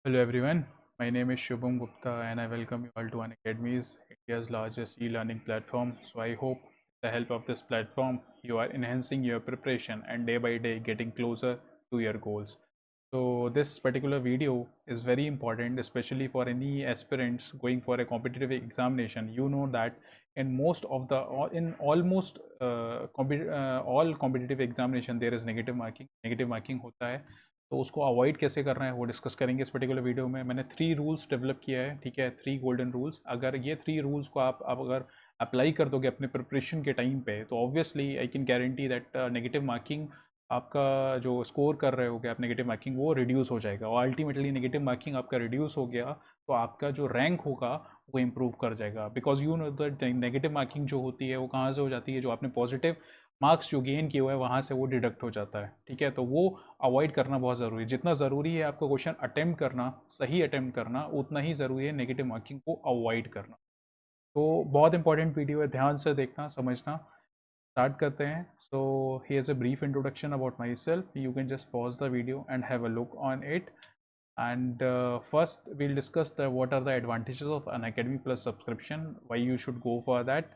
Hello everyone, my name is Shubham Gupta and I welcome you all to Unacademy's India's largest e-learning platform. So I hope with the help of this platform you are enhancing your preparation and day by day getting closer to your goals. So this particular video is very important, especially for any aspirants going for a competitive examination. You know that in most of the in almost all competitive examination there is negative marking. Negative marking होता है, तो उसको avoid कैसे करना है वो discuss करेंगे इस पर्टिकुलर वीडियो में। मैंने 3 रूल्स डेवलप किया है, ठीक है, 3 गोल्डन रूल्स। अगर ये 3 रूल्स को आप अगर अप्लाई कर दोगे अपने प्रिपरेशन के टाइम पे, तो obviously I can guarantee that negative marking, आपका जो स्कोर कर रहे होगे आप नेगेटिव मार्किंग, वो रिड्यूस हो जाएगा। और अल्टीमेटली नेगेटिव मार्किंग आपका रिड्यूस हो गया तो आपका जो रैंक होगा वो इम्प्रूव कर जाएगा। Because you know that negative marking जो होती है वो कहाँ से हो जाती है, जो आपने पॉजिटिव मार्क्स जो गेन किए हुए हैं वहाँ से वो डिडक्ट हो जाता है, ठीक है। तो वो अवॉइड करना बहुत ज़रूरी है। जितना ज़रूरी है आपका क्वेश्चन अटेम्प्ट करना, सही अटेम्प्ट करना, उतना ही ज़रूरी है नेगेटिव मार्किंग को अवॉइड करना। तो बहुत इंपॉर्टेंट वीडियो है, ध्यान से देखना, समझना। स्टार्ट करते हैं। So here is a brief introduction about my self, you can just pause the video and have a look on it. And first we'll discuss what are the advantages of an Academy Plus subscription, why you should go for that.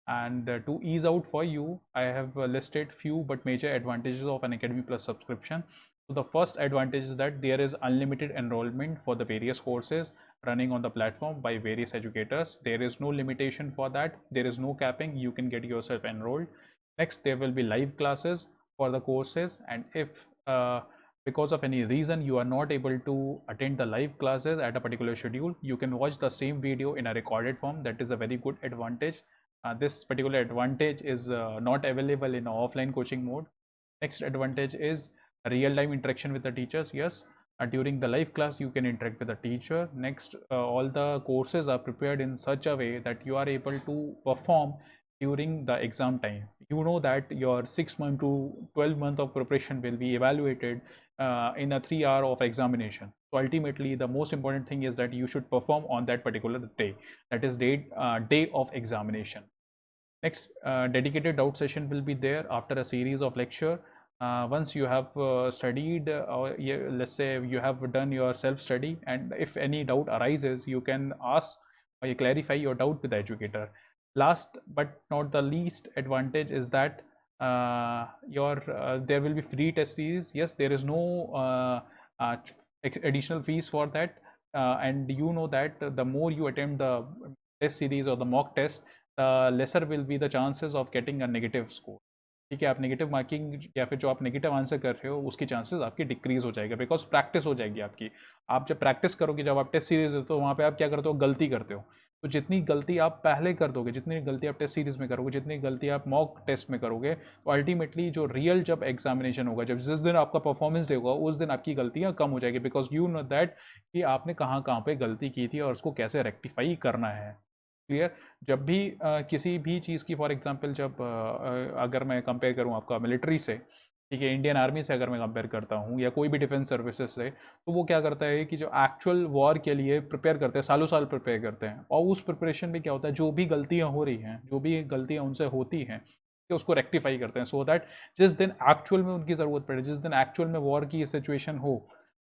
And to ease out for you, I have listed few but major advantages of an Academy Plus subscription. So the first advantage is that there is unlimited enrollment for the various courses running on the platform by various educators. There is no limitation for that, there is no capping, you can get yourself enrolled. Next, there will be live classes for the courses, and if because of any reason you are not able to attend the live classes at a particular schedule, you can watch the same video in a recorded form. That is a very good advantage. This particular advantage is not available in offline coaching mode. Next advantage is real-time interaction with the teachers. Yes, during the live class you can interact with the teacher. Next, all the courses are prepared in such a way that you are able to perform during the exam time. You know that your 6 month to 12 month of preparation will be evaluated in a 3 hour of examination. So ultimately the most important thing is that you should perform on that particular day, that is day of examination. Next, dedicated doubt session will be there after a series of lecture. Once you have studied, let's say you have done your self study, and if any doubt arises you can ask or you clarify your doubt with the educator. Last but not the least advantage is that your there will be free test series. Yes, there is no additional fees for that, and you know that the more you attempt the test series or the mock test, lesser will be the chances of getting a negative score. ठीक है, आप negative marking या फिर जो आप negative answer कर रहे हो उसकी चांसेस आपकी डिक्रीज हो जाएगा, बिकॉज प्रैक्टिस हो जाएगी आपकी। आप जब प्रैक्टिस करोगे, जब आप टेस्ट सीरीज हो, तो वहाँ पे आप क्या करते हो, गलती करते हो। तो जितनी गलती आप पहले कर दोगे, जितनी गलती आप टेस्ट सीरीज में करोगे, जितनी गलती आप मॉक टेस्ट में करोगे, तो अल्टीमेटली जो रियल जब एग्जामिनेशन होगा, जब जिस दिन आपका परफॉर्मेंस डे होगा, उस दिन आपकी गलतियाँ कम हो जाएगी, बिकॉज यू नो दैट कि आपने कहाँ कहाँ पे गलती की थी और उसको कैसे रेक्टिफाई करना है। क्लियर। जब भी किसी भी चीज़ की, फॉर एग्जांपल जब अगर मैं कंपेयर करूं आपका मिलिट्री से, ठीक है, इंडियन आर्मी से अगर मैं कंपेयर करता हूं या कोई भी डिफेंस सर्विसेज से, तो वो क्या करता है कि जो एक्चुअल वॉर के लिए प्रिपेयर करते हैं, सालों साल प्रिपेयर करते हैं, और उस प्रिपरेशन में क्या होता है, जो भी गलतियां हो रही हैं, जो भी गलतियां उनसे होती हैं, कि उसको रेक्टिफाई करते हैं, सो दैट जिस दिन एक्चुअल में उनकी ज़रूरत पड़े, जिस दिन एक्चुअल में वॉर की सिचुएशन हो,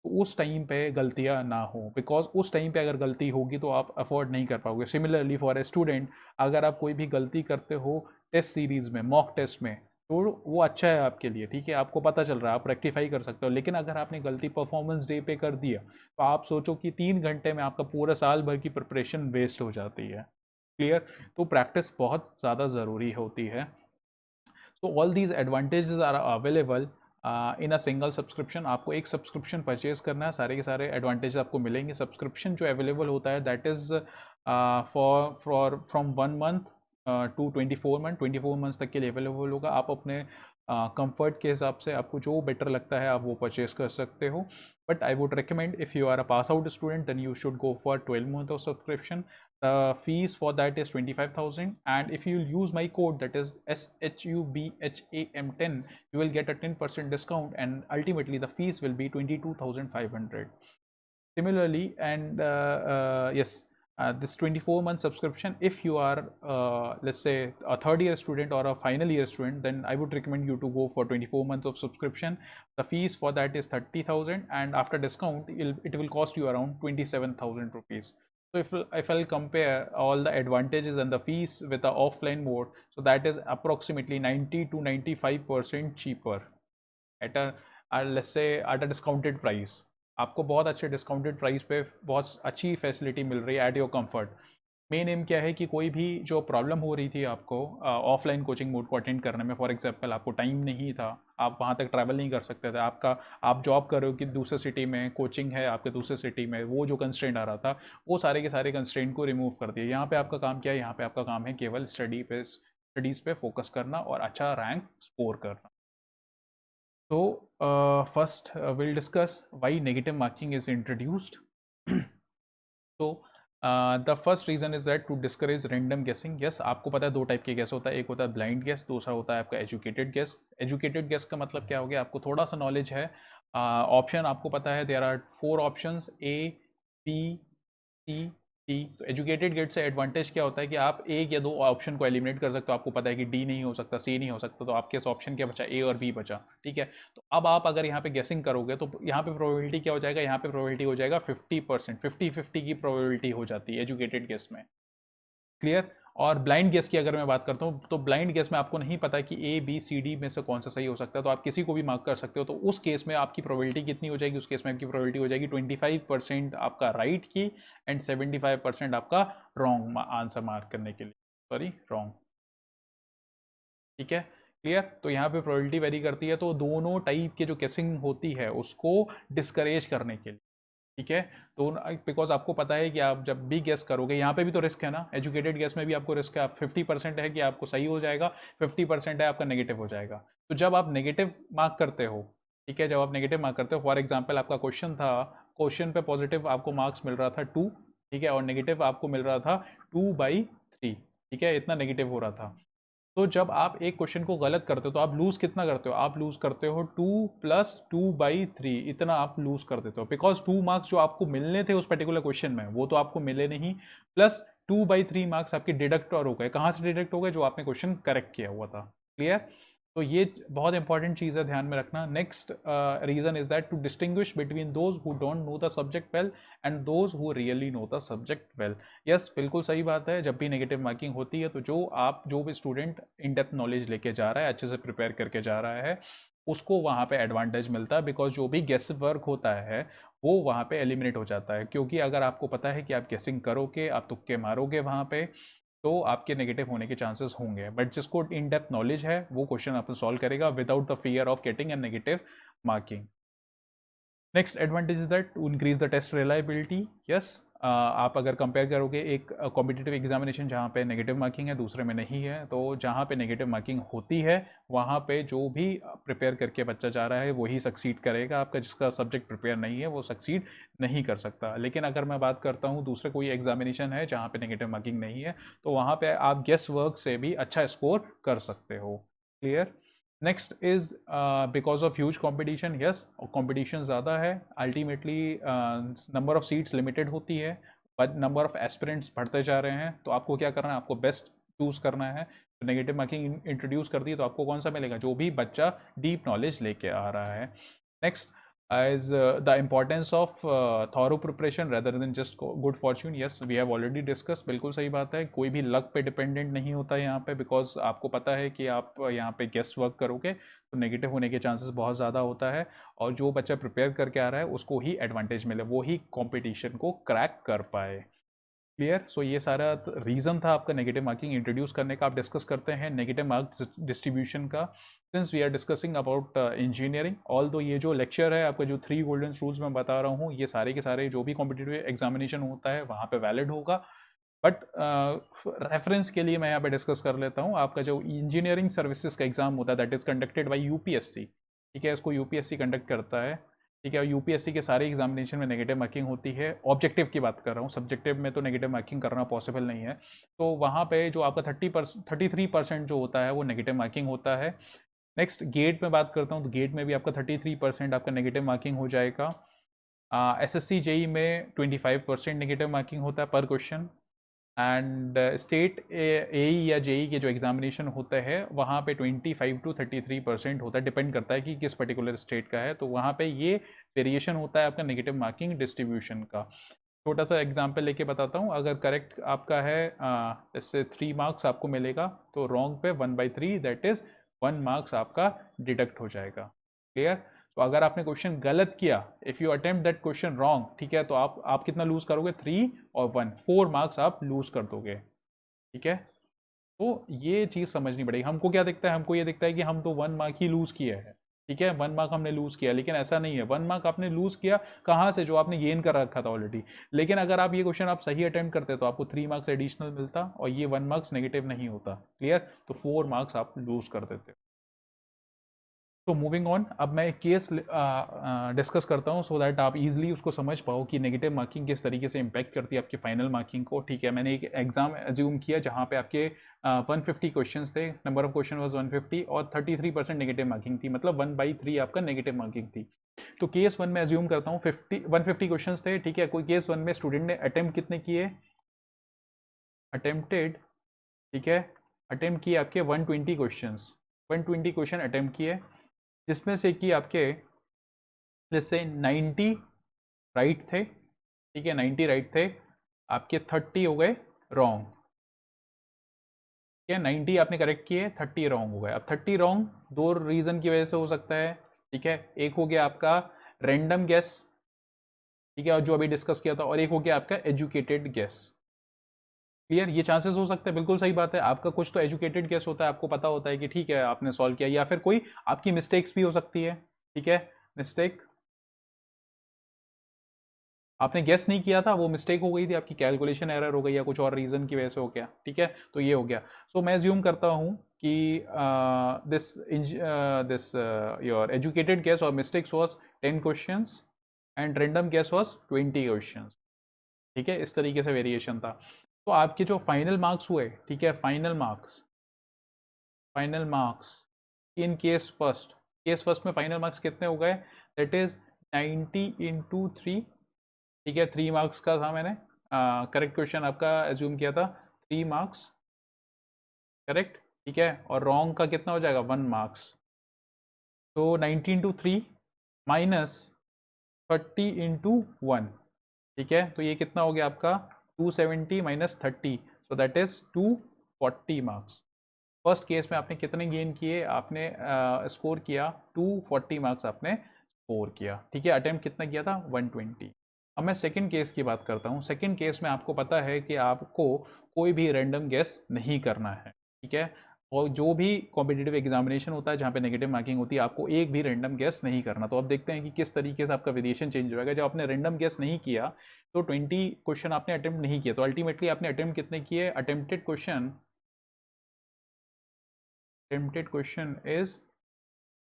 तो उस टाइम पे गलतियां ना हो। बिकॉज उस टाइम पे अगर गलती होगी तो आप अफोर्ड नहीं कर पाओगे। सिमिलरली फॉर ए स्टूडेंट, अगर आप कोई भी गलती करते हो टेस्ट सीरीज में, मॉक टेस्ट में, तो वो अच्छा है आपके लिए, ठीक है, आपको पता चल रहा है, आप रेक्टिफाई कर सकते हो। लेकिन अगर आपने गलती परफॉर्मेंस डे पे कर दिया, तो आप सोचो कि 3 घंटे में आपका पूरा साल भर की प्रिपरेशन वेस्ट हो जाती है। क्लियर। तो प्रैक्टिस बहुत ज़्यादा ज़रूरी होती है। So all these advantages are available in a single subscription. आपको एक सब्सक्रिप्शन परचेज करना है, सारे के सारे एडवांटेज आपको मिलेंगे। सब्सक्रिप्शन जो अवेलेबल होता है that is for from 1 month to 24 month, 24 months तक के लिए अवेलेबल होगा। आप अपने कंफर्ट के हिसाब से आपको जो बेटर लगता है आप वो परचेज कर सकते हो। But I would recommend, if you are a pass out student, then you should go for 12 month of subscription. The fees for that is 25,000, and if you use my code, that is SHUBHAM10, you will get a 10% discount, and ultimately the fees will be 22,500. Similarly, and yes, this 24-month subscription, if you are let's say a third year student or a final year student, then I would recommend you to go for 24 months of subscription. The fees for that is 30,000, and after discount it will cost you around 27,000 rupees. So if I'll compare all the advantages and the fees with the offline mode, so that is approximately 90 to 95% cheaper at a let's say at a discounted price. आपको बहुत अच्छे discounted price पे बहुत अच्छी facility मिल रही है at your comfort. Main M क्या है कि कोई भी जो प्रॉब्लम हो रही थी आपको ऑफलाइन कोचिंग मोड को अटेंड करने में, फॉर एग्जांपल आपको टाइम नहीं था, आप वहाँ तक ट्रैवल नहीं कर सकते थे, आप जॉब कर रहे हो कि दूसरे सिटी में कोचिंग है आपके दूसरे सिटी में, वो जो कंस्ट्रेंट आ रहा था वो सारे के सारे कंस्ट्रेंट को रिमूव कर दिया। यहाँ पे आपका काम क्या है, यहाँ पे आपका काम है केवल स्टडीज़ पे फोकस करना और अच्छा रैंक स्कोर करना। So first we'll discuss why negative marking is introduced. So the first reason is that to discourage random guessing. Yes, आपको पता है दो टाइप के गेस होता है, एक होता है ब्लाइंड गेस, दूसरा होता है आपका एजुकेटेड गेस। एजुकेटेड गेस का मतलब क्या हो गया, आपको थोड़ा सा नॉलेज है, ऑप्शन आपको पता है, there are 4 options A, B, C, D। तो एजुकेटेड गेट से एडवांटेज क्या होता है कि आप एक या दो ऑप्शन को एलिमिनेट कर सकते हो, आपको पता है कि D नहीं हो सकता, C नहीं हो सकता, तो आपके ऑप्शन क्या बचा, A और B बचा, ठीक है। तो अब आप अगर यहाँ पे गेसिंग करोगे तो यहाँ पे प्रोबेबिलिटी क्या हो जाएगा, यहाँ पे प्रोबेबिलिटी हो जाएगा 50%, 50-50 की प्रोबेबिलिटी हो जाती है एजुकेटेड गेस में, क्लियर। और ब्लाइंड गेस की अगर मैं बात करता हूँ, तो ब्लाइंड गेस में आपको नहीं पता कि A, B, C, D में से कौन सा सही हो सकता है, तो आप किसी को भी मार्क कर सकते हो। तो उस केस में आपकी प्रोबेबिलिटी कितनी हो जाएगी, उस केस में आपकी प्रोबेबिलिटी हो जाएगी 25% आपका राइट की एंड 75% आपका रॉन्ग आंसर मार्क करने के लिए, सॉरी रॉन्ग, ठीक है, क्लियर। तो यहाँ पे प्रोबेबिलिटी वेरी करती है, तो दोनों टाइप के जो गेसिंग होती है उसको डिस्करेज करने के लिए, ठीक है। तो बिकॉज आपको पता है कि आप जब भी गेस करोगे, यहाँ पे भी तो रिस्क है ना, एजुकेटेड गेस में भी आपको रिस्क है, आप 50% है कि आपको सही हो जाएगा, 50% है आपका नेगेटिव हो जाएगा। तो जब आप नेगेटिव मार्क करते हो, ठीक है, जब आप नेगेटिव मार्क करते हो, फॉर एग्जाम्पल आपका क्वेश्चन था, क्वेश्चन पे पॉजिटिव आपको मार्क्स मिल रहा था 2, ठीक है, और नेगेटिव आपको मिल रहा था 2/3, ठीक है, इतना नेगेटिव हो रहा था। तो जब आप एक क्वेश्चन को गलत करते हो तो आप लूज कितना करते हो, आप लूज करते हो 2 + 2/3, इतना आप लूज कर देते हो, बिकॉज 2 मार्क्स जो आपको मिलने थे उस पर्टिकुलर क्वेश्चन में वो तो आपको मिले नहीं, प्लस 2/3 मार्क्स आपके डिडक्ट और हो गए। कहाँ से डिडक्ट हो गए, जो आपने क्वेश्चन करेक्ट किया हुआ था, क्लियर। तो ये बहुत इंपॉर्टेंट चीज़ है, ध्यान में रखना। Next reason is that to distinguish between those who don't know the subject well and those who really know the subject well. Yes, बिल्कुल सही बात है, जब भी नेगेटिव मार्किंग होती है तो जो भी स्टूडेंट इन डेप्थ नॉलेज लेके जा रहा है, अच्छे से प्रिपेयर करके जा रहा है, उसको वहाँ पे एडवांटेज मिलता है, बिकॉज जो भी गेस वर्क होता है वो वहाँ पे एलिमिनेट हो जाता है। क्योंकि अगर आपको पता है कि आप गेसिंग करोगे, आप तुक्के मारोगे वहाँ पे, तो आपके नेगेटिव होने के चांसेस होंगे। बट जिसको इन डेप्थ नॉलेज है वो क्वेश्चन अपन सॉल्व करेगा without the fear of getting a negative marking. Next advantage is that to increase the test reliability. Yes, आप अगर कंपेयर करोगे एक कॉम्पिटिटिव एग्जामिनेशन जहाँ पे नेगेटिव मार्किंग है, दूसरे में नहीं है, तो जहाँ पे नेगेटिव मार्किंग होती है वहाँ पे जो भी प्रिपेयर करके बच्चा जा रहा है वही सक्सीड करेगा, आपका जिसका सब्जेक्ट प्रिपेयर नहीं है वो सक्सीड नहीं कर सकता। लेकिन अगर मैं बात करता हूँ दूसरे कोई एग्जामिनेशन है जहाँ पे नेगेटिव मार्किंग नहीं है, तो वहाँ पे आप गेस वर्क से भी अच्छा स्कोर कर सकते हो, clear. Next is because of huge competition. Yes, competition ज़्यादा है, ultimately number of seats limited होती है, बट नंबर ऑफ एस्पिरेंट्स बढ़ते जा रहे हैं, तो आपको क्या करना है, आपको बेस्ट चूज़ करना है। तो नेगेटिव मार्किंग इंट्रोड्यूस कर दी तो आपको कौन सा मिलेगा, जो भी बच्चा डीप नॉलेज लेके आ रहा है। Next is the importance of thorough preparation rather than just good fortune. Yes, we have already discussed, बिल्कुल सही बात है, कोई भी लक पे डिपेंडेंट नहीं होता है यहाँ पे, बिकॉज आपको पता है कि आप यहाँ पे गेस वर्क करोगे तो नेगेटिव होने के चांसेस बहुत ज़्यादा होता है, और जो बच्चा प्रिपेयर करके आ रहा है उसको ही एडवांटेज मिले, वो ही कॉम्पिटिशन को क्रैक कर पाए, क्लियर। सो ये सारा रीज़न था आपका नेगेटिव मार्किंग इंट्रोड्यूस करने का। आप डिस्कस करते हैं नेगेटिव मार्क्स डिस्ट्रीब्यूशन का, since we are discussing about engineering. Although ये जो लेक्चर है आपका, जो 3 गोल्डन रूल्स मैं बता रहा हूँ, ये सारे के सारे जो भी कॉम्पिटिटिव एग्जामिनेशन होता है वहाँ पे वैलिड होगा। बट रेफरेंस के लिए मैं यहाँ पे डिस्कस कर लेता हूँ, आपका जो इंजीनियरिंग सर्विसेज का एग्जाम होता है that is conducted by UPSC, ठीक है, इसको यूपीएससी कंडक्ट करता है, ठीक है। यूपीएससी के सारे एग्जामिनेशन में नेगेटिव मार्किंग होती है, ऑब्जेक्टिव की बात कर रहा हूँ, सब्जेक्टिव में तो नेगेटिव मार्किंग करना पॉसिबल नहीं है। तो वहाँ पे जो आपका 33% जो होता है वो नेगेटिव मार्किंग होता है। नेक्स्ट गेट में बात करता हूँ, तो गेट में भी आपका 33% आपका नेगेटिव मार्किंग हो जाएगा। SSC जेई में 25% नेगेटिव मार्किंग होता है पर क्वेश्चन, एंड स्टेट एई या जेई के जो एग्जामिनेशन होता है वहाँ पे 25 to 33% होता है, डिपेंड करता है कि किस पर्टिकुलर स्टेट का है, तो वहाँ पे ये वेरिएशन होता है आपका नेगेटिव मार्किंग डिस्ट्रीब्यूशन का। छोटा सा एग्जांपल लेके बताता हूँ, अगर करेक्ट आपका है जैसे 3 मार्क्स आपको मिलेगा, तो रॉन्ग पे 1/3 दैट इज 1 मार्क्स आपका डिडक्ट हो जाएगा। क्लियर? तो अगर आपने क्वेश्चन गलत किया, if you attempt that question wrong, ठीक है, तो आप कितना लूज करोगे? 3 और 1, 4 मार्क्स आप लूज कर दोगे। ठीक है, तो ये चीज़ समझनी पड़ेगी। हमको क्या दिखता है? हमको ये दिखता है कि हम तो 1 मार्क ही लूज किए हैं, ठीक है, 1 मार्क हमने लूज किया, लेकिन ऐसा नहीं है। 1 मार्क आपने लूज किया कहाँ से? जो आपने गेन कर रखा था ऑलरेडी। लेकिन अगर आप ये क्वेश्चन आप सही अटेम्प्ट करते तो आपको 3 मार्क्स एडिशनल मिलता और ये 1 मार्क्स नेगेटिव नहीं होता। क्लियर? तो 4 मार्क्स आप लूज कर देते। तो मूविंग ऑन, अब मैं एक केस डिस्कस करता हूँ सो दैट आप इजीली उसको समझ पाओ कि नेगेटिव मार्किंग किस तरीके से इम्पैक्ट करती है आपकी फाइनल मार्किंग को। ठीक है, मैंने एक एग्जाम एज्यूम किया जहाँ पे आपके 150 क्वेश्चंस थे, नंबर ऑफ क्वेश्चन वाज 150 और 33% नेगेटिव मार्किंग थी, मतलब 1/3 आपका नेगेटिव मार्किंग थी। तो केस 1 में एज्यूम करता हूँ 150 क्वेश्चन थे, ठीक है। कोई केस 1 में स्टूडेंट ने अटेम्प्ट कितने किए? अटेम्प्टेड, ठीक है, अटेम्प्ट किए आपके 120 क्वेश्चंस, 120 क्वेश्चन अटेम्प्ट किए, जिसमें से कि आपके जैसे 90 राइट थे, ठीक है, 90 राइट थे, आपके 30 हो गए रॉन्ग। ठीक है, 90 आपने करेक्ट किए, 30 रॉन्ग हो गए। अब 30 रॉन्ग दो रीज़न की वजह से हो सकता है, ठीक है। एक हो गया आपका रैंडम गेस, ठीक है, और जो अभी डिस्कस किया था, और एक हो गया आपका एजुकेटेड गेस। क्लियर? ये चांसेस हो सकते हैं, बिल्कुल सही बात है। आपका कुछ तो एजुकेटेड गेस होता है, आपको पता होता है कि ठीक है आपने सॉल्व किया, या फिर कोई आपकी मिस्टेक्स भी हो सकती है, ठीक है, मिस्टेक, आपने गेस नहीं किया था, वो मिस्टेक हो गई थी, आपकी कैलकुलेशन एरर हो गई या कुछ और रीज़न की वजह से हो गया, ठीक है, तो ये हो गया। सो मैं ज्यूम करता हूँ कि this this your educated guess और mistakes was 10 questions and random guess was 20 questions, ठीक है, इस तरीके से वेरिएशन था। तो आपके जो फाइनल मार्क्स हुए, ठीक है, final marks in case first में फाइनल मार्क्स कितने हो गए? दैट इज 90 इंटू 3, ठीक है, 3 मार्क्स का था, मैंने करेक्ट क्वेश्चन आपका एज्यूम किया था, 3 मार्क्स करेक्ट, ठीक है, और रॉन्ग का कितना हो जाएगा? 1 मार्क्स। तो 90 इंटू 3 माइनस 30 इंटू 1, ठीक है, तो ये कितना हो गया आपका? 270 minus 30, so that is 240 marks. First case में आपने कितने गेन किए? आपने स्कोर किया 240 मार्क्स आपने स्कोर किया, ठीक है। अटेम्प्ट कितना किया था? 120। अब मैं सेकंड केस की बात करता हूँ। सेकंड केस में आपको पता है कि आपको कोई भी रैंडम गेस नहीं करना है, ठीक है, और जो भी कॉम्पिटिटिव एग्जामिनेशन होता है जहाँ पे नेगेटिव मार्किंग होती है, आपको एक भी रैंडम गेस नहीं करना। तो अब देखते हैं कि किस तरीके से आपका वेरिएशन चेंज होगा। जब आपने रैंडम गेस नहीं किया तो 20 क्वेश्चन आपने अटेम्प्ट नहीं किया, तो अल्टीमेटली आपने अटेम्प्ट कितने किए? अटेम्प्टेड क्वेश्चन इज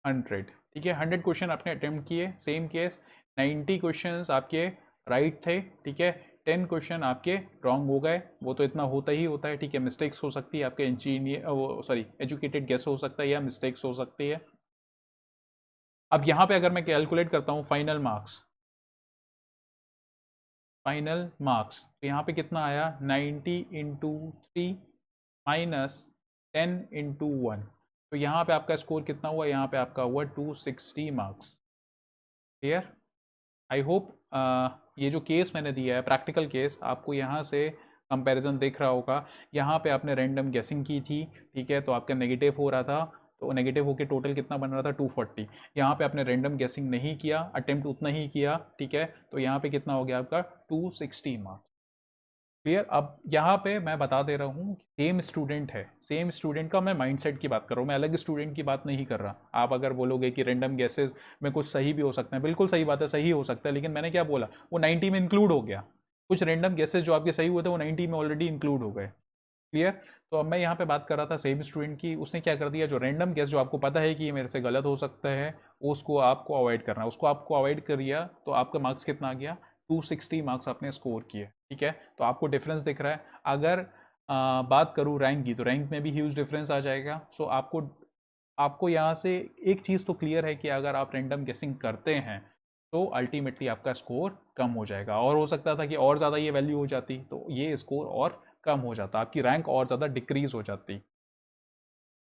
100, ठीक है, 100 क्वेश्चन आपने अटेम्प्ट किए। सेम केस, 90 क्वेश्चन आपके राइट थे, ठीक है, 10 क्वेश्चन आपके रॉन्ग हो गए। वो तो इतना होता ही होता है, ठीक है, मिस्टेक्स हो सकती है आपके, एजुकेटेड गेस हो सकता है या मिस्टेक्स हो सकती है। अब यहाँ पे अगर मैं कैलकुलेट करता हूँ फाइनल मार्क्स, तो यहाँ पे कितना आया? 90 इंटू 3 माइनस 10 इंटू 1, तो यहाँ पे आपका स्कोर कितना हुआ? यहाँ पे आपका हुआ 260 मार्क्स। क्लियर? आई होप ये जो केस मैंने दिया है, प्रैक्टिकल केस, आपको यहाँ से कंपैरिजन दिख रहा होगा। यहाँ पे आपने रैंडम गेसिंग की थी, ठीक है, तो आपका नेगेटिव हो रहा था, तो नेगेटिव होकर टोटल कितना बन रहा था? 240। यहाँ पे आपने रैंडम गेसिंग नहीं किया, अटेम्प्ट उतना ही किया, ठीक है, तो यहाँ पे कितना हो गया आपका? 260 मार्क्स। क्लियर? अब यहाँ पे मैं बता दे रहा हूँ, सेम स्टूडेंट है, सेम स्टूडेंट का मैं माइंडसेट की बात कर रहा हूँ, मैं अलग स्टूडेंट की बात नहीं कर रहा। आप अगर बोलोगे कि रैंडम गेसेस में कुछ सही भी हो सकते हैं, बिल्कुल सही बात है, सही हो सकता है, लेकिन मैंने क्या बोला? वो 90 में इंक्लूड हो गया। कुछ रैंडम गेसेस जो आपके सही हुए थे वो 90 में ऑलरेडी इंक्लूड हो गए। क्लियर? तो अब मैं यहाँ पे बात कर रहा था सेम स्टूडेंट की। उसने क्या कर दिया? जो रैंडम गेस जो आपको पता है कि ये मेरे से गलत हो सकता है, उसको आपको अवॉइड करना है, उसको आपको अवॉइड करिए, तो आपका मार्क्स कितना आ गया? 260 मार्क्स आपने स्कोर किए, ठीक है, तो आपको डिफरेंस दिख रहा है। अगर बात करूँ रैंक की, तो रैंक में भी ह्यूज डिफरेंस आ जाएगा। सो आपको आपको यहाँ से एक चीज़ तो क्लियर है कि अगर आप रैंडम गेसिंग करते हैं तो अल्टीमेटली आपका स्कोर कम हो जाएगा। और हो सकता था कि और ज़्यादा ये वैल्यू हो जाती तो ये स्कोर और कम हो जाता, आपकी रैंक और ज़्यादा डिक्रीज हो जाती।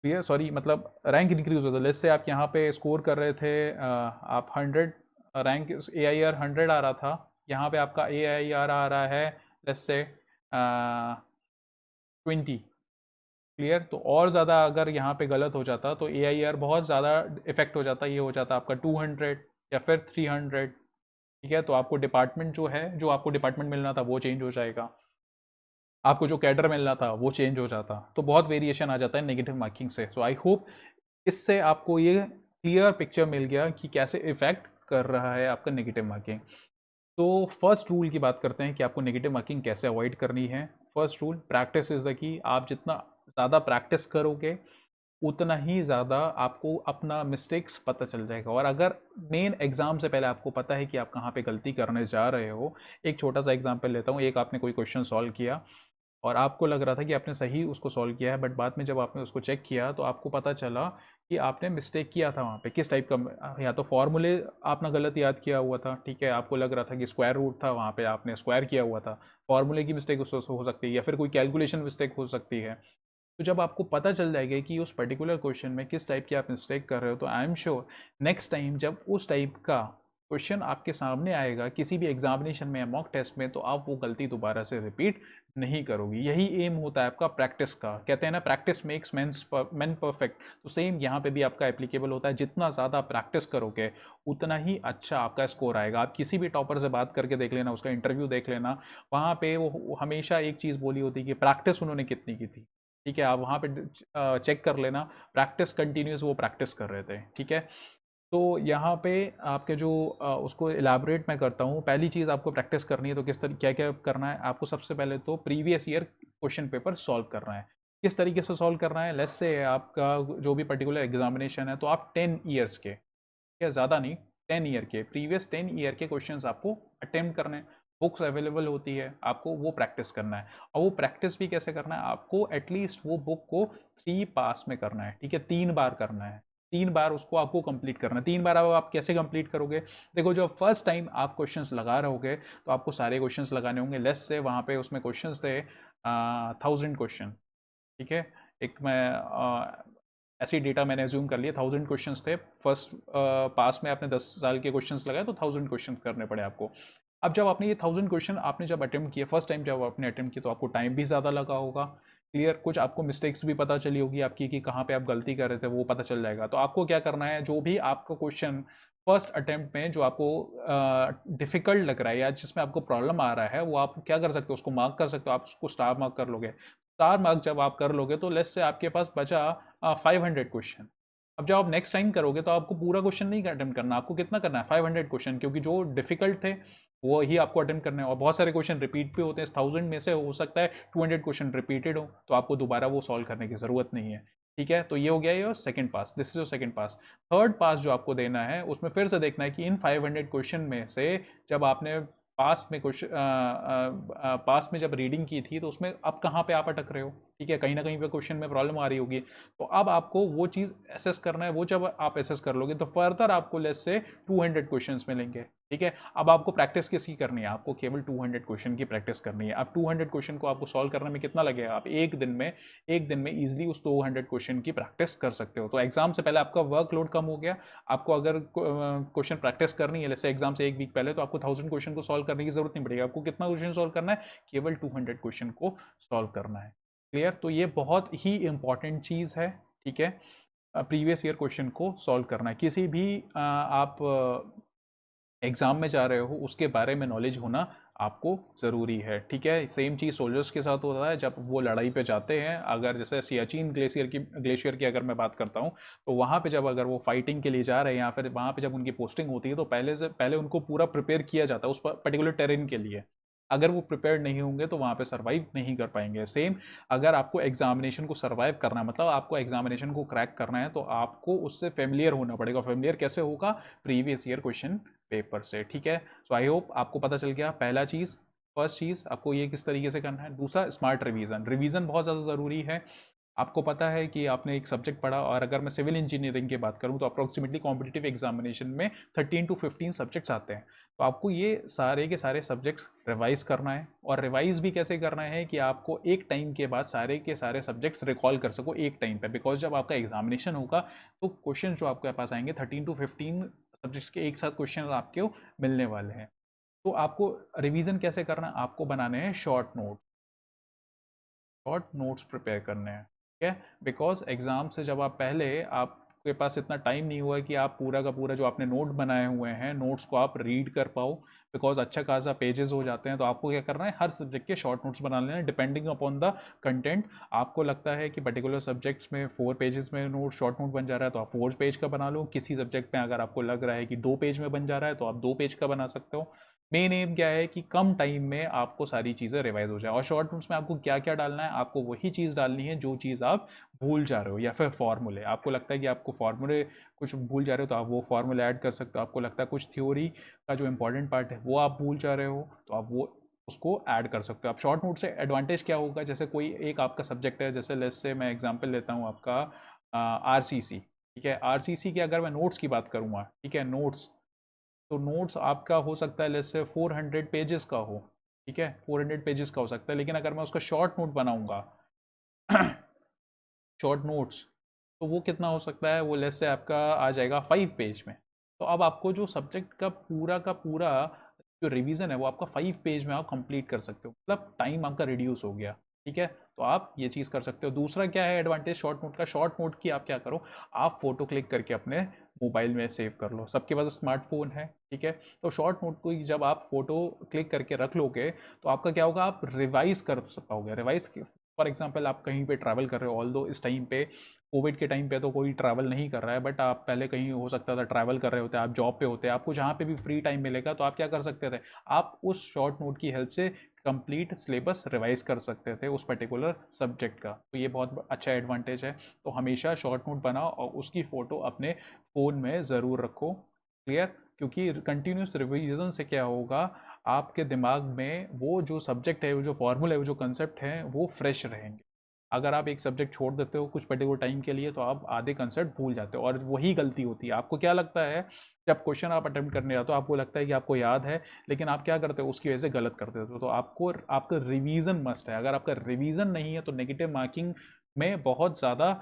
क्लियर, सॉरी, मतलब रैंक इंक्रीज होता। लेट्स से आप यहाँ पे स्कोर कर रहे थे आप 100, रैंक ए आई आर 100 आ रहा था, यहाँ पे आपका ए आई आर आ रहा है लेट्स से 20। क्लियर, तो और ज़्यादा अगर यहाँ पे गलत हो जाता तो ए आई आर बहुत ज़्यादा इफेक्ट हो जाता, ये हो जाता आपका 200 या फिर 300। ठीक है, तो आपको डिपार्टमेंट जो है, जो आपको डिपार्टमेंट मिलना था वो चेंज हो जाएगा, आपको जो कैडर मिलना था वो चेंज हो जाता, तो बहुत वेरिएशन आ जाता है नेगेटिव मार्किंग से। सो आई होप इससे आपको ये क्लियर पिक्चर मिल गया कि कैसे इफेक्ट कर रहा है आपका नेगेटिव मार्किंग। तो फर्स्ट रूल की बात करते हैं कि आपको नेगेटिव मार्किंग कैसे अवॉइड करनी है। First rule, practice is the key. आप जितना ज़्यादा प्रैक्टिस करोगे उतना ही ज़्यादा आपको अपना मिस्टेक्स पता चल जाएगा। और अगर मेन एग्जाम से पहले आपको पता है कि आप कहाँ पे गलती करने जा रहे हो, एक छोटा सा एग्जाम्पल लेता हूँ। एक आपने कोई क्वेश्चन सॉल्व किया और आपको लग रहा था कि आपने सही उसको सॉल्व किया है, बट बाद में जब आपने उसको चेक किया तो आपको पता चला कि आपने मिस्टेक किया था वहाँ पे किस टाइप का, या तो फॉर्मूले आपने गलत याद किया हुआ था, ठीक है, आपको लग रहा था कि स्क्वायर रूट था, वहाँ पे आपने स्क्वायर किया हुआ था, फॉर्मूले की मिस्टेक उससे हो सकती है, या फिर कोई कैलकुलेशन मिस्टेक हो सकती है। तो जब आपको पता चल जाएगा कि उस पर्टिकुलर क्वेश्चन में किस टाइप की आप मिस्टेक कर रहे हो, तो I am sure next time जब उस टाइप का क्वेश्चन आपके सामने आएगा किसी भी एग्जामिनेशन में या मॉक टेस्ट में, तो आप वो गलती दोबारा से रिपीट नहीं करोगी। यही एम होता है आपका प्रैक्टिस का। कहते हैं ना, प्रैक्टिस मेक्स मैन परफेक्ट। तो सेम यहाँ पे भी आपका एप्लीकेबल होता है। जितना ज़्यादा प्रैक्टिस करोगे उतना ही अच्छा आपका स्कोर आएगा। आप किसी भी टॉपर से बात करके देख लेना, उसका इंटरव्यू देख लेना, वहाँ पे वो हमेशा एक चीज़ बोली होती है कि प्रैक्टिस उन्होंने कितनी की थी। ठीक है, आप वहाँ पे चेक कर लेना, प्रैक्टिस कंटिन्यूस वो प्रैक्टिस कर रहे थे। ठीक है, तो यहाँ पे आपके जो उसको इलाबरेट मैं करता हूँ। पहली चीज़ आपको प्रैक्टिस करनी है, तो किस तरह क्या क्या करना है आपको। सबसे पहले तो previous year question paper solve करना है। किस तरीके से सॉल्व करना है, लेट्स से आपका जो भी पर्टिकुलर एग्जामिनेशन है, तो आप 10 ईयर्स के, या ज़्यादा नहीं, 10 ईयर के, प्रीवियस 10 ईयर के क्वेश्चंस आपको अटेम्प्ट करने हैं। बुक्स अवेलेबल होती है, आपको वो प्रैक्टिस करना है। और वो प्रैक्टिस भी कैसे करना है, आपको एटलीस्ट वो बुक को 3 पास में करना है। ठीक है, 3 बार करना है, 3 बार उसको आपको कंप्लीट करना है। 3 बार अब आप कैसे कंप्लीट करोगे, देखो, जब फर्स्ट टाइम आप क्वेश्चंस लगा रहोगे तो आपको सारे क्वेश्चंस लगाने होंगे। लेस से वहाँ पे उसमें क्वेश्चंस थे 1000 क्वेश्चन। ठीक है, एक मैं ऐसी डेटा मैंने एज्यूम कर लिया, 1000 क्वेश्चंस थे। फर्स्ट पास में आपने 10 साल के क्वेश्चंस लगाए तो 1000 क्वेश्चन करने पड़े आपको। अब जब आपने ये 1000 क्वेश्चन आपने जब अटेम्प्ट किया, फर्स्ट टाइम जब आपने अटेम्प्ट किया, तो आपको टाइम भी ज़्यादा लगा होगा। क्लियर, कुछ आपको मिस्टेक्स भी पता चली होगी आपकी कि कहाँ पे आप गलती कर रहे थे, वो पता चल जाएगा। तो आपको क्या करना है, जो भी आपका क्वेश्चन फर्स्ट अटेम्प्ट में जो आपको डिफिकल्ट लग रहा है या जिसमें आपको प्रॉब्लम आ रहा है, वो आप क्या कर सकते हो, उसको मार्क कर सकते हो। आप उसको स्टार मार्क कर लोगे। स्टार मार्क जब आप कर लोगे तो लेट्स से आपके पास बचा 500 क्वेश्चन। अब जब आप नेक्स्ट टाइम करोगे तो आपको पूरा क्वेश्चन नहीं अटेम्प्ट करना, आपको कितना करना है, 500 क्वेश्चन, क्योंकि जो डिफिकल्ट थे वो ही आपको अटेम्प्ट करने हैं। और बहुत सारे क्वेश्चन रिपीट भी होते हैं, 1000 में से हो सकता है 200 क्वेश्चन रिपीटेड हो, तो आपको दोबारा वो सॉल्व करने की ज़रूरत नहीं है। ठीक है, तो ये हो गया ये second pass, this is your second pass. Third pass जो आपको देना है, उसमें फिर से देखना है कि इन 500 क्वेश्चन में से जब आपने पास में क्वेश्चन पास में जब रीडिंग की थी, तो उसमें अब कहाँ पे आप अटक रहे हो। ठीक है, कहीं ना कहीं पे क्वेश्चन में प्रॉब्लम आ रही होगी, तो अब आपको वो चीज़ एसेस करना है। वो जब आप एसेस कर लोगे तो फर्दर आपको लेस से 200 क्वेश्चन मिलेंगे। ठीक है, अब आपको प्रैक्टिस किसकी करनी है, आपको केवल 200 क्वेश्चन की प्रैक्टिस करनी है। अब 200 क्वेश्चन को आपको सॉल्व करने में कितना लगेगा, आप एक दिन में ईजिली उस 200 क्वेश्चन की प्रैक्टिस कर सकते हो। तो एग्जाम से पहले आपका वर्कलोड कम हो गया। आपको अगर क्वेश्चन प्रैक्टिस करनी है, जैसे एग्जाम से एक वीक पहले, तो आपको 1000 क्वेश्चन को सॉल्व करने की जरूरत नहीं पड़ेगी। आपको कितना क्वेश्चन सॉल्व करना है, केवल 200 क्वेश्चन को सॉल्व करना है। क्लियर, तो ये बहुत ही इंपॉर्टेंट चीज़ है। ठीक है, प्रीवियस ईयर क्वेश्चन को सॉल्व करना है। किसी भी आप एग्ज़ाम में जा रहे हो उसके बारे में नॉलेज होना आपको ज़रूरी है। ठीक है, सेम चीज़ सोल्जर्स के साथ होता है जब वो लड़ाई पे जाते हैं। अगर जैसे सियाचिन ग्लेशियर की अगर मैं बात करता हूँ, तो वहाँ पे जब अगर वो फाइटिंग के लिए जा रहे हैं या फिर वहाँ पे जब उनकी पोस्टिंग होती है, तो पहले उनको पूरा प्रिपेयर किया जाता है उस पर्टिकुलर टेरेन के लिए। अगर वो प्रिपेयर्ड नहीं होंगे तो वहाँ पे सर्वाइव नहीं कर पाएंगे। सेम, अगर आपको एग्जामिनेशन को सर्वाइव करना है, मतलब आपको एग्जामिनेशन को क्रैक करना है, तो आपको उससे फेमिलियर होना पड़ेगा। फेमिलियर कैसे होगा, प्रीवियस ईयर क्वेश्चन पेपर से। ठीक है, सो आई होप आपको पता चल गया। पहला चीज़, फर्स्ट चीज़ आपको ये किस तरीके से करना है। दूसरा, स्मार्ट रिवीजन। रिवीजन बहुत ज़्यादा ज़रूरी है। आपको पता है कि आपने एक सब्जेक्ट पढ़ा, और अगर मैं सिविल इंजीनियरिंग की बात करूं तो अप्रोक्सीमेटली कॉम्पिटिटिव एग्जामिनेशन में 13 to 15 सब्जेक्ट्स आते हैं। तो आपको ये सारे के सारे सब्जेक्ट्स रिवाइज करना है, और रिवाइज भी कैसे करना है कि आपको एक टाइम के बाद सारे के सारे सब्जेक्ट्स रिकॉल कर सको एक टाइम पे, बिकॉज जब आपका एग्जामिनेशन होगा तो क्वेश्चन जो आपके पास आएंगे 13 to 15 सब्जेक्ट्स के एक साथ क्वेश्चन आपको मिलने वाले हैं। तो आपको रिवीजन कैसे करना है, आपको बनाने हैं शॉर्ट नोट्स प्रिपेयर करने हैं, ठीक है। बिकॉज एग्जाम से जब आप पहले, आपके पास इतना टाइम नहीं हुआ कि आप पूरा का पूरा जो आपने नोट बनाए हुए हैं नोट्स को आप रीड कर पाओ, बिकॉज अच्छा खासा पेजेस हो जाते हैं। तो आपको क्या करना है, हर सब्जेक्ट के शॉर्ट नोट्स बना लेना है डिपेंडिंग अपॉन द कंटेंट। आपको लगता है कि पर्टिकुलर सब्जेक्ट्स में 4 पेजेस में नोट शॉर्ट नोट बन जा रहा है तो आप 4 पेज का बना लो। किसी सब्जेक्ट में अगर आपको लग रहा है कि 2 पेज में बन जा रहा है तो आप 2 पेज का बना सकते हो। मेन एम क्या है कि कम टाइम में आपको सारी चीज़ें रिवाइज हो जाए। और शॉर्ट नोट्स में आपको क्या क्या डालना है, आपको वही चीज़ डालनी है जो चीज़ आप भूल जा रहे हो, या फिर फॉर्मूले, आपको लगता है कि आपको फॉर्मूले कुछ भूल जा रहे हो तो आप वो फॉर्मूले ऐड कर सकते हो। आपको लगता है कुछ थ्योरी का जो इंपॉर्टेंट पार्ट है वो आप भूल जा रहे हो तो आप वो उसको ऐड कर सकते हो। आप शॉर्ट नोट से एडवांटेज क्या होगा, जैसे कोई एक आपका सब्जेक्ट है, जैसे लेट्स से मैं एग्जांपल लेता हूँ आपका आरसीसी, ठीक है। आरसीसी के अगर मैं नोट्स की बात करूँगा, ठीक है, नोट्स, तो नोट्स आपका हो सकता है लेट्स से 400 पेजेस का हो, ठीक है, 400 पेजेस का हो सकता है। लेकिन अगर मैं उसका शॉर्ट नोट बनाऊंगा शॉर्ट नोट्स, तो वो कितना हो सकता है, वो लेट्स से आपका आ जाएगा 5 पेज में। तो अब आपको जो सब्जेक्ट का पूरा जो रिवीजन है वो आपका 5 पेज में आप कंप्लीट कर सकते हो, मतलब टाइम आपका रिड्यूस हो गया, ठीक है। तो आप ये चीज़ कर सकते हो। दूसरा क्या है एडवांटेज शॉर्ट नोट का, शॉर्ट नोट की आप क्या करो, आप फोटो क्लिक करके अपने मोबाइल में सेव कर लो। सबके पास स्मार्टफोन है, ठीक है। तो शॉर्ट नोट को जब आप फोटो क्लिक करके रख लोगे तो आपका क्या होगा, आप रिवाइज कर पाओगे। रिवाइज फॉर एग्जाम्पल आप कहीं पे ट्रैवल कर रहे हो, ऑल दो इस टाइम पे कोविड के टाइम पे तो कोई ट्रैवल नहीं कर रहा है, बट आप पहले कहीं हो सकता था ट्रैवल कर रहे होते, आप जॉब पे होते, आपको जहाँ पे भी फ्री टाइम मिलेगा तो आप क्या कर सकते थे, आप उस शॉर्ट नोट की हेल्प से कंप्लीट सिलेबस रिवाइज कर सकते थे उस पर्टिकुलर सब्जेक्ट का। तो ये बहुत अच्छा एडवांटेज है। तो हमेशा शॉर्ट नोट बनाओ और उसकी फ़ोटो अपने फ़ोन में ज़रूर रखो, क्लियर। क्योंकि कंटिन्यूस रिविजन से क्या होगा, आपके दिमाग में वो जो सब्जेक्ट है, वो जो फॉर्मूला है, वो जो कंसेप्ट है वो फ्रेश रहेंगे। अगर आप एक सब्जेक्ट छोड़ देते हो कुछ पर्टिकुलर टाइम के लिए तो आप आधे कंसेप्ट भूल जाते हो, और वही गलती होती है। आपको क्या लगता है, जब क्वेश्चन आप अटेम्प्ट करने जाते हो आपको लगता है कि आपको याद है, लेकिन आप क्या करते हो, उसकी वजह से गलत कर देते हो। तो आपको आपका रिवीजन मस्ट है। अगर आपका रिवीजन नहीं है तो नेगेटिव मार्किंग में बहुत ज़्यादा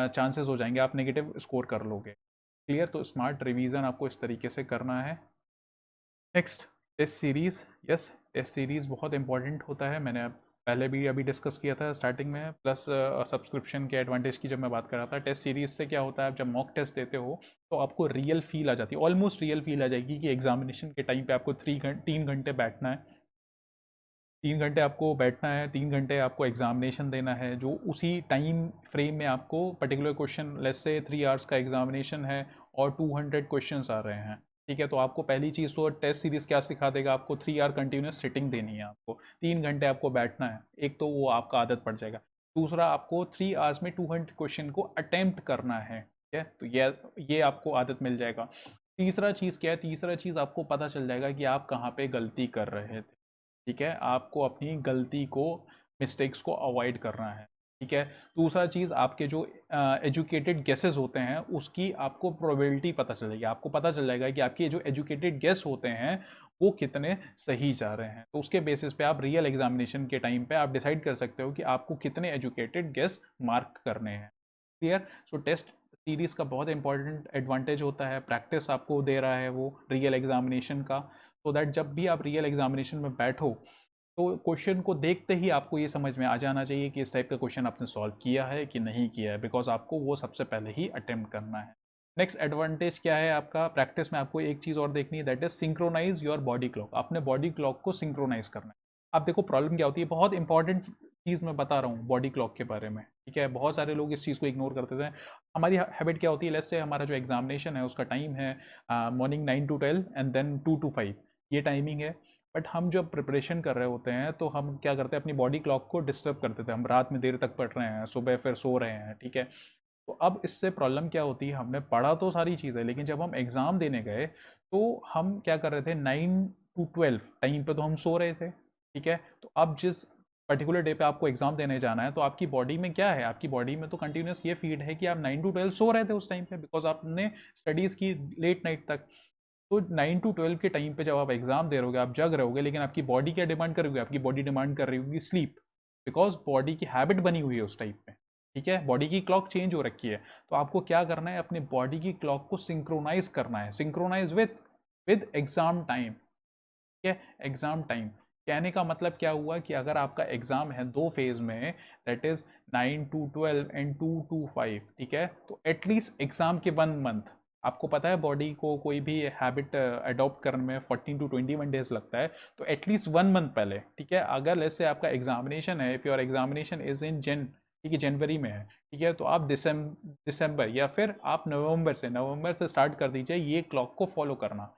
चांसेस हो जाएंगे, आप नेगेटिव स्कोर कर लोगे, क्लियर। तो स्मार्ट रिवीजन आपको इस तरीके से करना है। Next, test series. Yes, test series बहुत इंपॉर्टेंट होता है। मैंने पहले भी अभी डिस्कस किया था स्टार्टिंग में। प्लस सब्सक्रिप्शन के एडवांटेज की जब मैं बात कर रहा था, टेस्ट सीरीज़ से क्या होता है, आप जब मॉक टेस्ट देते हो तो आपको रियल फील आ जाती है, ऑलमोस्ट रियल फील आ जाएगी कि एग्जामिनेशन के टाइम पे आपको 3 घंटे बैठना है, 3 घंटे आपको बैठना है, 3 घंटे आपको एग्जामिनेशन देना है, जो उसी टाइम फ्रेम में आपको particular question, let's say 3 hours का एग्जामिनेशन है और 200 क्वेश्चंस आ रहे हैं, ठीक है। तो आपको पहली चीज़ तो टेस्ट सीरीज़ क्या सिखा देगा, आपको 3 आवर कंटिन्यूस सिटिंग देनी है, आपको 3 घंटे आपको बैठना है, एक तो वो आपका आदत पड़ जाएगा। दूसरा, आपको 3 आवर्स में 200 क्वेश्चन को अटेम्प्ट करना है, ठीक है। तो ये आपको आदत मिल जाएगा। तीसरा चीज़ क्या है, तीसरा चीज़ आपको पता चल जाएगा कि आप कहाँ पे गलती कर रहे थे, ठीक है। आपको अपनी गलती को, मिस्टेक्स को अवॉइड करना है, ठीक है। दूसरा चीज़, आपके जो एजुकेटेड गेसेस होते हैं उसकी आपको प्रोबेबिलिटी पता चल जाएगी। आपको पता चल जाएगा कि आपके जो एजुकेटेड गेस होते हैं वो कितने सही जा रहे हैं। तो उसके बेसिस पे आप रियल एग्जामिनेशन के टाइम पे आप डिसाइड कर सकते हो कि आपको कितने एजुकेटेड गेस मार्क करने हैं, क्लियर। सो टेस्ट सीरीज़ का बहुत इंपॉर्टेंट एडवांटेज होता है, प्रैक्टिस आपको दे रहा है वो रियल एग्जामिनेशन का, सो दैट जब भी आप रियल एग्जामिनेशन में बैठो तो क्वेश्चन को देखते ही आपको ये समझ में आ जाना चाहिए कि इस टाइप का क्वेश्चन आपने सॉल्व किया है कि नहीं किया है, बिकॉज आपको वो सबसे पहले ही अटेम्प्ट करना है। नेक्स्ट एडवांटेज क्या है आपका, प्रैक्टिस में आपको एक चीज़ और देखनी है, that is synchronize your body clock. अपने बॉडी क्लॉक को सिंक्रोनाइज करना है। अब देखो प्रॉब्लम क्या होती है, बहुत इंपॉर्टेंट चीज़ मैं बता रहा हूँ बॉडी क्लॉक के बारे में, ठीक है। बहुत सारे लोग इस चीज़ को इग्नोर करते थे। हमारी हैबिट क्या होती है, लेट्स से हमारा जो एग्जामिनेशन है उसका टाइम है morning 9 to 12 and then 2 to 5, ये टाइमिंग है। बट हम जब प्रिपरेशन कर रहे होते हैं तो हम क्या करते हैं, अपनी बॉडी क्लॉक को डिस्टर्ब करते थे। हम रात में देर तक पढ़ रहे हैं, सुबह फिर सो रहे हैं, ठीक है। तो अब इससे प्रॉब्लम क्या होती है, हमने पढ़ा तो सारी चीज़ें, लेकिन जब हम एग्ज़ाम देने गए तो हम क्या कर रहे थे, 9 to 12 टाइम पे तो हम सो रहे थे, ठीक है। तो अब जिस पर्टिकुलर डे पे आपको एग्जाम देने जाना है, तो आपकी बॉडी में क्या है, आपकी बॉडी में तो कंटिन्यूस ये फीड है कि आप 9 to 12 सो रहे थे उस टाइम पे, बिकॉज आपने स्टडीज़ की लेट नाइट तक। तो 9 to 12 के टाइम पे जब आप एग्जाम दे रहोगे, आप जग रहोगे, लेकिन आपकी बॉडी क्या डिमांड करोगे, आपकी बॉडी डिमांड कर रही होगी स्लीप, बिकॉज बॉडी की हैबिट बनी हुई है उस टाइप में। ठीक है, बॉडी की क्लॉक चेंज हो रखी है। तो आपको क्या करना है, अपनी बॉडी की क्लॉक को सिंक्रोनाइज करना है, सिंक्रोनाइज विद एग्जाम टाइम। ठीक है, एग्जाम टाइम कहने का मतलब क्या हुआ कि अगर आपका एग्जाम है 2 फेज में, that is 9 to 12 and 2 to 5, ठीक है, तो एटलीस्ट एग्जाम के 1 मंथ, आपको पता है बॉडी को कोई भी हैबिट अडॉप्ट करने में 14 to 21 डेज लगता है, तो एटलीस्ट 1 मंथ पहले, ठीक है, अगर लेट्स से आपका एग्जामिनेशन है, if your examination is in ठीक है, जनवरी में है, ठीक है, तो आप दिसंबर या फिर आप नवंबर से स्टार्ट कर दीजिए ये क्लॉक को फॉलो करना।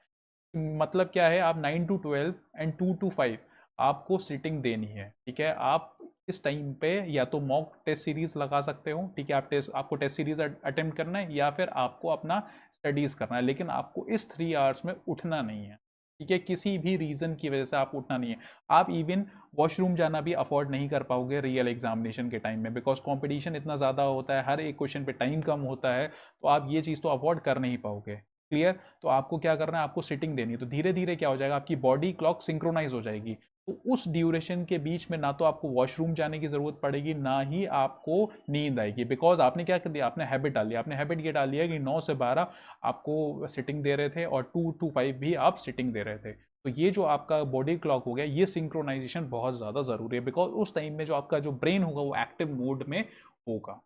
मतलब क्या है, आप 9 to 12 एंड 2 to 5 आपको सीटिंग देनी है। ठीक है, आप इस टाइम पे या तो मॉक टेस्ट सीरीज लगा सकते हो, ठीक है, आपको टेस्ट सीरीज अटेम्प्ट करना है, या फिर आपको अपना स्टडीज करना है, लेकिन आपको इस 3 आवर्स में उठना नहीं है। ठीक है, किसी भी रीज़न की वजह से आप उठना नहीं है। आप इवन वॉशरूम जाना भी अफोर्ड नहीं कर पाओगे रियल एग्जामिनेशन के टाइम में, बिकॉज कंपटीशन इतना ज़्यादा होता है, हर एक क्वेश्चन पे टाइम कम होता है, तो आप ये चीज़ तो अफोर्ड कर नहीं पाओगे। क्लियर? तो आपको क्या करना है, आपको सिटिंग देनी है, तो धीरे धीरे क्या हो जाएगा, आपकी बॉडी क्लॉक सिंक्रोनाइज हो जाएगी। तो उस ड्यूरेशन के बीच में ना तो आपको वॉशरूम जाने की ज़रूरत पड़ेगी, ना ही आपको नींद आएगी, बिकॉज आपने क्या कर दिया, आपने हैबिट डाल लिया, आपने हैबिट ये डाल लिया कि 9 से 12 आपको सिटिंग दे रहे थे और 2 to 5 भी आप सिटिंग दे रहे थे। तो ये जो आपका बॉडी क्लॉक हो गया, ये सिंक्रोनाइजेशन बहुत ज़्यादा ज़रूरी है, बिकॉज उस टाइम में जो आपका जो ब्रेन होगा वो एक्टिव मोड में होगा।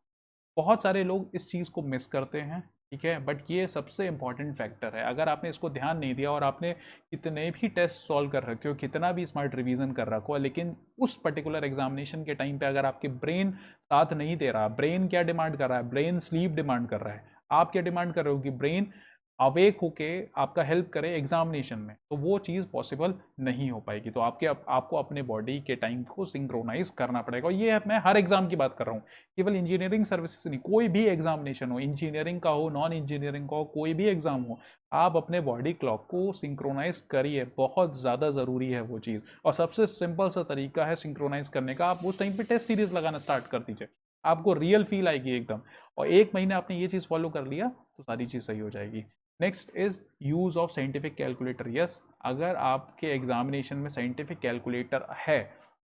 बहुत सारे लोग इस चीज़ को मिस करते हैं, ठीक है, बट ये सबसे इंपॉर्टेंट फैक्टर है। अगर आपने इसको ध्यान नहीं दिया और आपने कितने भी टेस्ट सॉल्व कर रखे हो, कितना भी स्मार्ट रिवीजन कर रखा हो, लेकिन उस पर्टिकुलर एग्जामिनेशन के टाइम पे अगर आपके ब्रेन साथ नहीं दे रहा, ब्रेन क्या डिमांड कर रहा है, ब्रेन स्लीप डिमांड कर रहा है, आप क्या डिमांड कर रहे हो कि ब्रेन अवेक होके आपका हेल्प करे एग्जामिनेशन में, तो वो चीज़ पॉसिबल नहीं हो पाएगी। तो आपको अपने बॉडी के टाइम को सिंक्रोनाइज करना पड़ेगा, और ये मैं हर एग्जाम की बात कर रहा हूँ, केवल इंजीनियरिंग सर्विसेज नहीं, कोई भी एग्जामिनेशन हो, इंजीनियरिंग का हो, नॉन इंजीनियरिंग का हो, कोई भी एग्जाम हो, आप अपने बॉडी क्लॉक को सिंक्रोनाइज करिए, बहुत ज़्यादा ज़रूरी है वो चीज़। और सबसे सिंपल सा तरीका है सिंक्रोनाइज करने का, आप उस टाइम पे टेस्ट सीरीज लगाना स्टार्ट कर दीजिए, आपको रियल फील आएगी एकदम, और 1 महीने आपने ये चीज़ फॉलो कर लिया तो सारी चीज़ सही हो जाएगी। Next is use of scientific calculator. Yes, अगर आपके एग्जामिनेशन में साइंटिफिक कैलकुलेटर है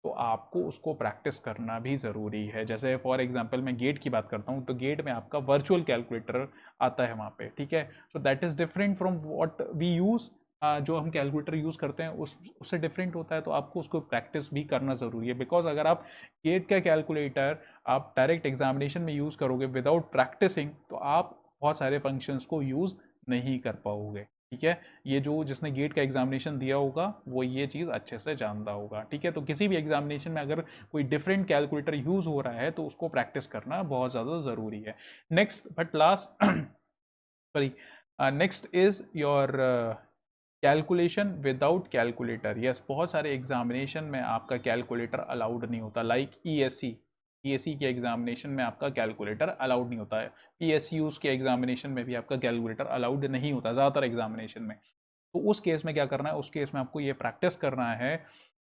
तो आपको उसको प्रैक्टिस करना भी ज़रूरी है। जैसे फॉर एग्जांपल मैं गेट की बात करता हूँ, तो गेट में आपका वर्चुअल कैलकुलेटर आता है वहाँ पे, ठीक है, so that is different from what we use. जो हम कैलकुलेटर यूज़ करते हैं उससे डिफरेंट होता है, तो आपको उसको प्रैक्टिस भी करना ज़रूरी है, बिकॉज अगर आप गेट का कैलकुलेटर आप डायरेक्ट एग्जामिनेशन में यूज़ करोगे विदाउट प्रैक्टिसिंग, तो आप बहुत सारे फंक्शंस को यूज़ नहीं कर पाओगे। ठीक है, ये जो जिसने गेट का एग्जामिनेशन दिया होगा वो ये चीज़ अच्छे से जानता होगा। ठीक है, तो किसी भी एग्जामिनेशन में अगर कोई डिफरेंट कैलकुलेटर यूज़ हो रहा है तो उसको प्रैक्टिस करना बहुत ज़्यादा ज़रूरी है। Next but last sorry, next is your calculation without calculator. Yes, बहुत सारे एग्जामिनेशन में आपका कैलकुलेटर अलाउड नहीं होता, लाइक ईएससी के एग्जामिनेशन में आपका कैलकुलेटर अलाउड नहीं होता है, पीएसयूज के एग्जामिनेशन में भी आपका कैलकुलेटर अलाउड नहीं होता ज़्यादातर एग्जामिनेशन में। तो उस केस में क्या करना है, उस केस में आपको ये प्रैक्टिस करना है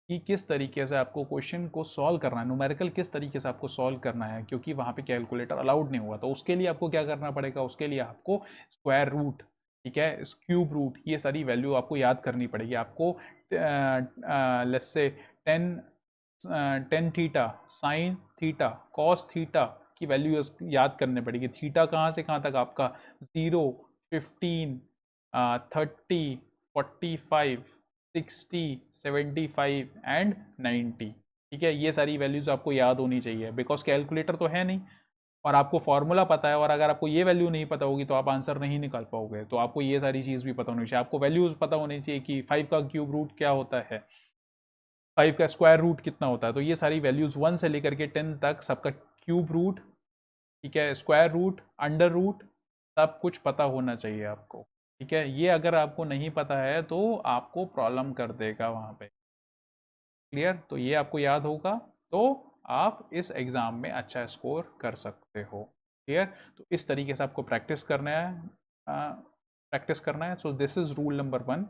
कि किस तरीके से आपको क्वेश्चन को सॉल्व करना है, न्यूमेरिकल किस तरीके से आपको सॉल्व करना है, क्योंकि वहाँ पे कैलकुलेटर अलाउड नहीं हुआ। तो उसके लिए आपको क्या करना पड़ेगा, उसके लिए आपको स्क्वायर रूट, ठीक है, क्यूब रूट, ये सारी वैल्यू आपको याद करनी पड़ेगी। आपको let's say 10 theta sine theta cos theta की वैल्यू याद करनी पड़ेगी। थीटा कहाँ से कहाँ तक आपका 0, 15, 30, 45, 60, 75 एंड 90। ठीक है, ये सारी वैल्यूज़ आपको याद होनी चाहिए, बिकॉज कैलकुलेटर तो है नहीं और आपको फॉर्मूला पता है, और अगर आपको ये वैल्यू नहीं पता होगी तो आप आंसर नहीं निकाल पाओगे। तो आपको ये सारी चीज़ भी पता होनी चाहिए, आपको वैल्यूज़ पता होनी चाहिए कि 5 का क्यूब रूट क्या होता है, 5 का स्क्वायर रूट कितना होता है। तो ये सारी वैल्यूज़ 1 से लेकर के 10 तक सबका क्यूब रूट, ठीक है, स्क्वायर रूट, अंडर रूट, सब कुछ पता होना चाहिए आपको। ठीक है, ये अगर आपको नहीं पता है तो आपको प्रॉब्लम कर देगा वहाँ पे। क्लियर? तो ये आपको याद होगा तो आप इस एग्ज़ाम में अच्छा स्कोर कर सकते हो। क्लियर? तो इस तरीके से आपको प्रैक्टिस करना है, so this is rule number 1।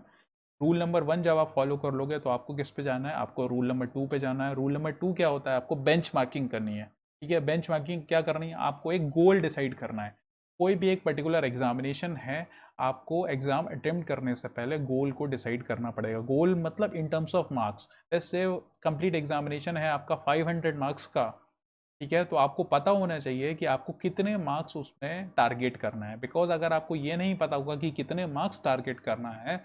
Rule number 1 जब आप फॉलो कर लोगे तो आपको किस पे जाना है, आपको रूल नंबर 2 पे जाना है। रूल नंबर 2 क्या होता है, आपको बेंच मार्किंग करनी है। ठीक है, बेंच मार्किंग क्या करनी है, आपको एक गोल डिसाइड करना है। कोई भी एक पर्टिकुलर एग्जामिनेशन है, आपको एग्जाम अटेम्प्ट करने से पहले गोल को डिसाइड करना पड़ेगा। गोल मतलब इन टर्म्स ऑफ मार्क्स। जैसे कंप्लीट एग्जामिनेशन है आपका 500 मार्क्स का, ठीक है, तो आपको पता होना चाहिए कि आपको कितने मार्क्स उसमें टारगेट करना है। बिकॉज अगर आपको ये नहीं पता होगा कि कितने मार्क्स टारगेट करना है,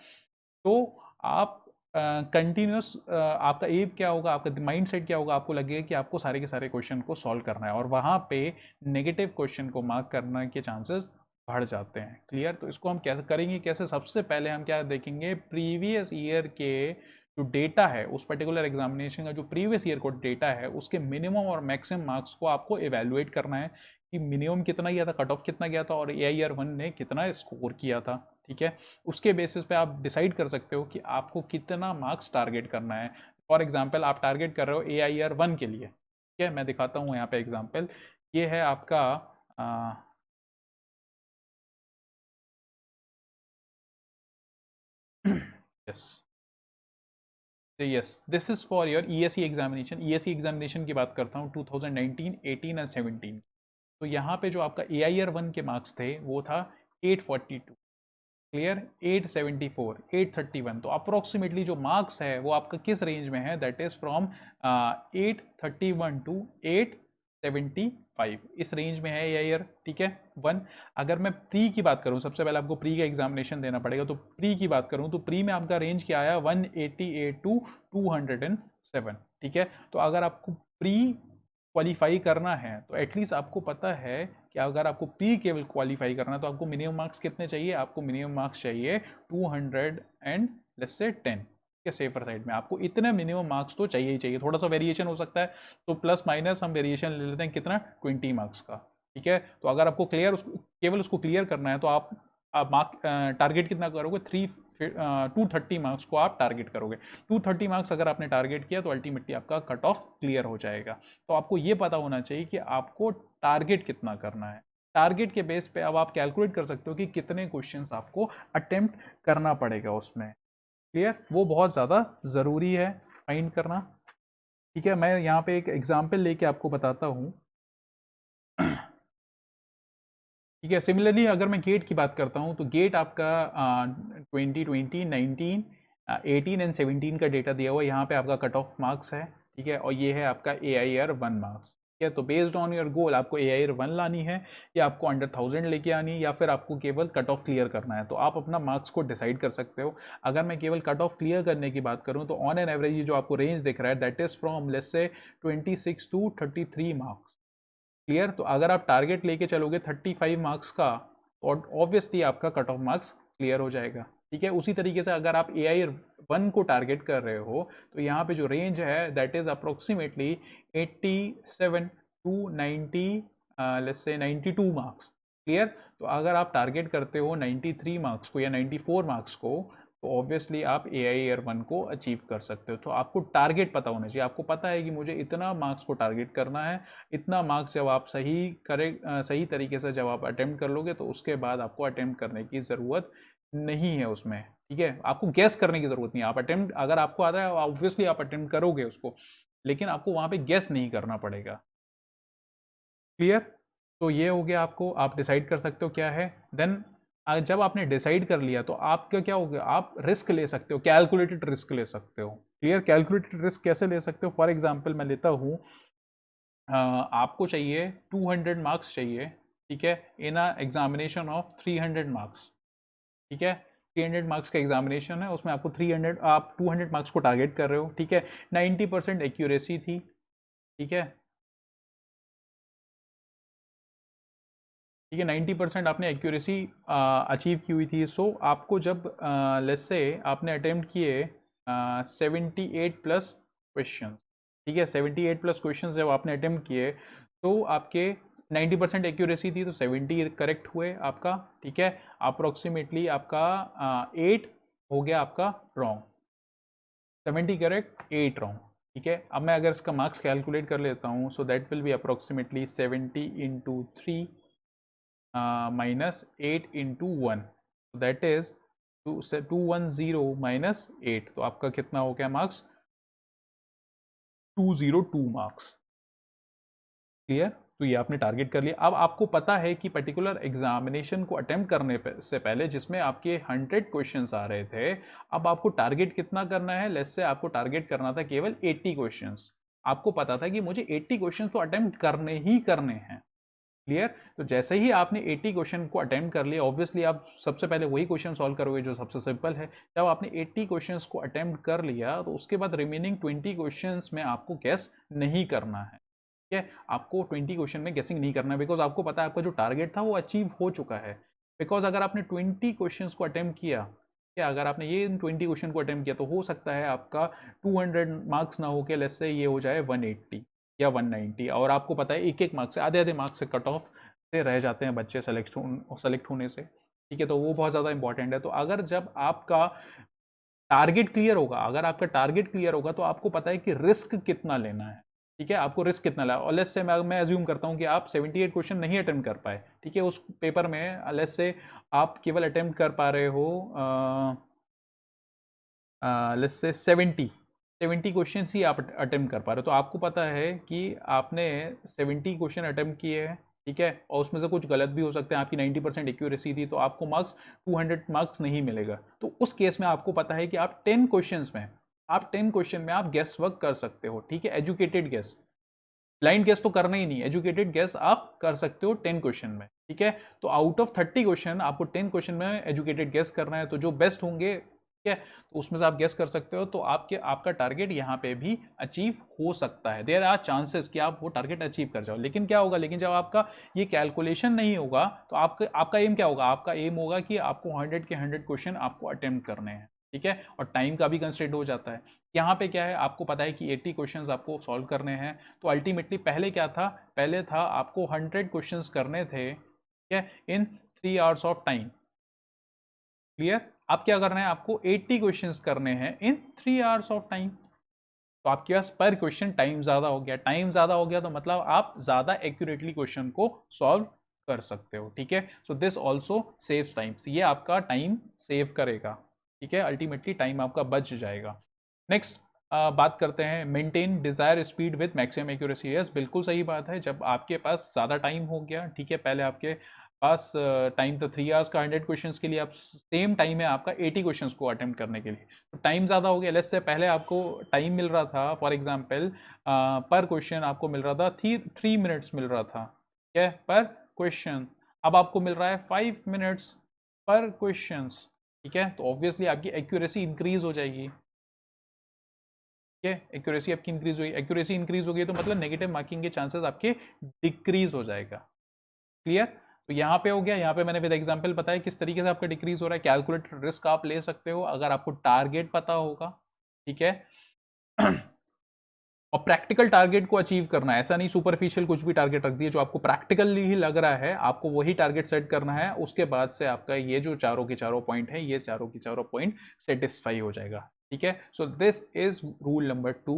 तो आप कंटिन्यूस आपका एम क्या होगा, आपका माइंड सेट क्या होगा, आपको लगेगा कि आपको सारे के सारे क्वेश्चन को सॉल्व करना है, और वहाँ पे नेगेटिव क्वेश्चन को मार्क करने के चांसेस बढ़ जाते हैं। क्लियर? तो इसको हम कैसे करेंगे, कैसे, सबसे पहले हम क्या देखेंगे, प्रीवियस ईयर के जो डेटा है, उस पर्टिकुलर एग्जामिनेशन का जो प्रीवियस ईयर को डेटा है, उसके मिनिमम और मैक्सिमम मार्क्स को आपको एवेलुएट करना है कि मिनिमम कितना गया था, कट ऑफ कितना गया था, और AIR 1 ने कितना स्कोर किया था। ठीक है, उसके बेसिस पे आप डिसाइड कर सकते हो कि आपको कितना मार्क्स टारगेट करना है। फॉर एग्जांपल आप टारगेट कर रहे हो AIR 1 के लिए। ठीक है, मैं दिखाता हूँ यहाँ पे एग्जांपल। ये है आपका yes, yes, this is for your ESE examination. ESE examination की बात करता हूँ 2019, 18 एंड 17। तो यहाँ पे जो आपका AIR 1 के मार्क्स थे वो था 842। क्लियर? 874, 831। तो अप्रोक्सीमेटली जो मार्क्स है वो आपका किस रेंज में है, दैट इज फ्रॉम 831 टू 875, इस रेंज में है ये ईयर। ठीक है, 1। अगर मैं प्री की बात करूं, सबसे पहले आपको प्री का एग्जामिनेशन देना पड़ेगा, तो प्री की बात करूं तो प्री में आपका रेंज क्या आया, 188 टू 207। ठीक है, तो अगर आपको प्री क्वालिफाई करना है तो एटलीस्ट आपको पता है कि अगर आपको प्री केवल क्वालिफाई करना है तो आपको मिनिमम मार्क्स कितने चाहिए, आपको मिनिमम मार्क्स चाहिए 200 एंड लेट्स से 10 के सेफर साइड में। आपको इतने मिनिमम मार्क्स तो चाहिए ही चाहिए, थोड़ा सा वेरिएशन हो सकता है तो प्लस माइनस हम वेरिएशन ले लेते हैं कितना, 20 मार्क्स का। ठीक है, तो अगर आपको क्लियर केवल उसको क्लियर करना है तो आप मार्क टारगेट कितना करोगे, 230 मार्क्स को आप टारगेट करोगे। 230 मार्क्स अगर आपने टारगेट किया तो अल्टीमेटली आपका कट ऑफ क्लियर हो जाएगा। तो आपको ये पता होना चाहिए कि आपको टारगेट कितना करना है। टारगेट के बेस पे अब आप कैलकुलेट कर सकते हो कि कितने क्वेश्चंस आपको अटेम्प्ट करना पड़ेगा उसमें। क्लियर? वो बहुत ज़्यादा ज़रूरी है फाइंड करना। ठीक है, मैं यहाँ पे एक एग्जाम्पल लेके आपको बताता हूँ। ठीक है, सिमिलरली अगर मैं गेट की बात करता हूँ तो गेट आपका 2020, 19, 18 एंड 17 का डेटा दिया हुआ है। यहाँ पे आपका कट ऑफ मार्क्स है। ठीक है, और ये है आपका AIR 1 मार्क्स। ठीक है, तो बेस्ड ऑन योर गोल आपको AIR 1 लानी है, या आपको अंडर 1000 लेके आनी है, या फिर आपको केवल कट ऑफ क्लियर करना है, तो आप अपना मार्क्स को डिसाइड कर सकते हो। अगर मैं केवल कट ऑफ क्लियर करने की बात करूँ तो ऑन एन एवरेज ये जो आपको रेंज दिख रहा है that is from let's say 26 to 33 marks. Clear? तो अगर आप टारगेट लेके चलोगे 35 मार्क्स का, और ऑब्वियसली आपका कट ऑफ मार्क्स क्लियर हो जाएगा। ठीक है, उसी तरीके से अगर आप AIR 1 को टारगेट कर रहे हो तो यहाँ पे जो रेंज है that is approximately 87 to 90, let's say 92 marks. Clear? तो अगर आप टारगेट करते हो 93 मार्क्स को या 94 मार्क्स को, तो ऑब्वियसली आप AIR 1 को अचीव कर सकते हो। तो आपको टारगेट पता होना चाहिए, आपको पता है कि मुझे इतना मार्क्स को टारगेट करना है। इतना मार्क्स जब आप सही तरीके से जब आप अटेम्प्ट कर लोगे तो उसके बाद आपको अटेम्प्ट करने की ज़रूरत नहीं है उसमें। ठीक है, आपको गैस करने की ज़रूरत नहीं है। आप अटेम्प्ट अगर आपको आता है ऑब्वियसली आप अटेम्प्ट करोगे उसको, लेकिन आपको वहाँ पे गैस नहीं करना पड़ेगा। क्लियर? तो ये हो गया, आपको आप डिसाइड कर सकते हो क्या है। देन जब आपने डिसाइड कर लिया तो आपका क्या हो गया, आप रिस्क ले सकते हो, कैलकुलेटेड रिस्क ले सकते हो। क्लियर? कैलकुलेटेड रिस्क कैसे ले सकते हो, फॉर एग्जाम्पल मैं लेता हूँ, आपको चाहिए 200 मार्क्स चाहिए। ठीक है, इन अ एग्जामिनेशन ऑफ 300 मार्क्स। ठीक है, 300 मार्क्स का एग्जामिनेशन है, उसमें आपको 300, आप 200 मार्क्स को टारगेट कर रहे हो। ठीक है, 90% एक्यूरेसी थी। ठीक है, ठीक है, 90% आपने एक्यूरेसी अचीव की हुई थी। सो आपको जब लेट्स से आपने अटेम्प्ट किए 78 प्लस क्वेश्चन। ठीक है, 78 प्लस क्वेश्चन जब आपने अटेम्प्ट किए तो आपके 90% एक्यूरेसी थी, तो 70 करेक्ट हुए आपका। ठीक है, अप्रोक्सीमेटली आपका 8 हो गया आपका रॉन्ग, 70 करेक्ट 8 रॉन्ग। ठीक है, अब मैं अगर इसका मार्क्स कैलकुलेट कर लेता हूँ, so that will be approximately 70 into 3 minus 8 into 1, so that is 210 minus 8, तो आपका कितना हो गया मार्क्स? 202 मार्क्स। क्लियर? तो ये आपने टारगेट कर लिया। अब आपको पता है कि पर्टिकुलर एग्जामिनेशन को अटेम्प्ट करने से पहले जिसमें आपके 100 क्वेश्चंस आ रहे थे, अब आपको टारगेट कितना करना है? लेट्स से आपको टारगेट करना था केवल 80 क्वेश्चंस। आपको पता था कि मुझे 80 क्वेश्चंस तो अटेम्प्ट करने ही करने हैं। क्लियर? तो जैसे ही आपने 80 क्वेश्चन को अटेम्प्ट कर लिया, ऑब्वियसली आप सबसे पहले वही क्वेश्चन सॉल्व करोगे जो सबसे सिंपल है। जब आपने 80 क्वेश्चंस को अटेम्प्ट कर लिया तो उसके बाद रिमेनिंग 20 क्वेश्चंस में आपको गेस नहीं करना है। ठीक है? आपको 20 क्वेश्चन में गेसिंग नहीं करना है, बिकॉज आपको पता है आपका जो टारगेट था वो अचीव हो चुका है। बिकॉज अगर आपने 20 क्वेश्चन को अटेम्प्ट किया, क्या अगर आपने ये 20 क्वेश्चन को अटेम्प्ट किया तो हो सकता है आपका 200 मार्क्स ना हो के लेट्स से ये हो जाए 180 या 190, और आपको पता है एक एक मार्क्स से, आधे आधे मार्क्स से कट ऑफ से रह जाते हैं बच्चे सेलेक्ट होने से। ठीक है? तो वो बहुत ज़्यादा इंपॉर्टेंट है। तो अगर जब आपका टारगेट क्लियर होगा, अगर आपका टारगेट क्लियर होगा तो आपको पता है कि रिस्क कितना लेना है। ठीक है? आपको रिस्क कितना लेना है। और लेट्स से मैं अज्यूम करता हूं कि आप 78 क्वेश्चन नहीं अटेम्प्ट कर पाए। ठीक है? उस पेपर में लेट्स से आप केवल अटेम्प्ट कर पा रहे हो लेट्स से 70 क्वेश्चन ही आप अटेम्प्ट कर पा रहे हो। तो आपको पता है कि आपने 70 क्वेश्चन अटेम्प्ट किए हैं। ठीक है? और उसमें से कुछ गलत भी हो सकते हैं, आपकी 90% एक्यूरेसी थी तो आपको मार्क्स 200 मार्क्स नहीं मिलेगा। तो उस केस में आपको पता है कि आप 10 क्वेश्चन में आप गेस वर्क कर सकते हो। ठीक है? एजुकेटेड गेस, ब्लाइंड गेस तो करना ही नहीं, एजुकेटेड गेस आप कर सकते हो 10 क्वेश्चन में। ठीक है? तो आउट ऑफ 30 क्वेश्चन आपको 10 क्वेश्चन में एजुकेटेड गेस करना है, तो जो बेस्ट होंगे, ठीक है, तो उसमें से आप गेस कर सकते हो। तो आपका टारगेट यहाँ पे भी अचीव हो सकता है। देयर आर चांसेस कि आप वो टारगेट अचीव कर जाओ। लेकिन क्या होगा, लेकिन जब आपका ये कैलकुलेशन नहीं होगा तो आपका एम क्या होगा? आपका एम होगा कि आपको 100 के 100 क्वेश्चन आपको अटेम्प्ट करने हैं। ठीक है? और टाइम का भी कंस्ट्रेंट हो जाता है। यहाँ पे क्या है, आपको पता है कि 80 क्वेश्चंस आपको सॉल्व करने हैं। तो अल्टीमेटली पहले क्या था? पहले था आपको 100 क्वेश्चंस करने थे, ठीक है, इन 3 आवर्स ऑफ टाइम। क्लियर? अब क्या करना है? आपको 80 क्वेश्चंस करने हैं इन 3 आवर्स ऑफ टाइम। तो आपके पास पर क्वेश्चन टाइम ज्यादा हो गया। टाइम ज्यादा हो गया तो मतलब आप ज्यादा एक्यूरेटली क्वेश्चन को सॉल्व कर सकते हो। ठीक है? So this also saves time. ये आपका टाइम सेव करेगा। ठीक है? अल्टीमेटली टाइम आपका बच जाएगा। नेक्स्ट बात करते हैं maintain desire speed with maximum accuracy. Yes, बिल्कुल सही बात है। जब आपके पास ज़्यादा टाइम हो गया, ठीक है, पहले आपके पास टाइम था 3 आवर्स का 100 क्वेश्चंस के लिए, आप सेम टाइम है आपका 80 क्वेश्चंस को अटेम्प्ट करने के लिए। तो टाइम ज़्यादा हो गया। लेट्स से पहले आपको टाइम मिल रहा था फॉर एग्जाम्पल पर क्वेश्चन आपको मिल रहा था 3 मिनट्स मिल रहा था, ठीक है, पर क्वेश्चन। अब आपको मिल रहा है 5 मिनट्स पर क्वेश्चन। ठीक है? तो ऑब्वियसली आपकी एक्यूरेसी इंक्रीज हो जाएगी। ठीक है? एक्यूरेसी आपकी इंक्रीज हुई, एक्यूरेसी इंक्रीज हो गई तो मतलब नेगेटिव मार्किंग के चांसेस आपके डिक्रीज हो जाएगा। क्लियर? तो यहाँ पे हो गया। यहाँ पे मैंने विद एग्जांपल बताया किस तरीके से आपका डिक्रीज हो रहा है। कैलकुलेटेड रिस्क आप ले सकते हो अगर आपको टारगेट पता होगा। ठीक है? और प्रैक्टिकल टारगेट को अचीव करना है, ऐसा नहीं सुपरफिशियल कुछ भी टारगेट रख दिए। जो आपको प्रैक्टिकली ही लग रहा है आपको वही टारगेट सेट करना है। उसके बाद से आपका ये जो चारों के चारों पॉइंट है, ये चारों के चारों पॉइंट सेटिस्फाई हो जाएगा। ठीक है? So this is rule number 2।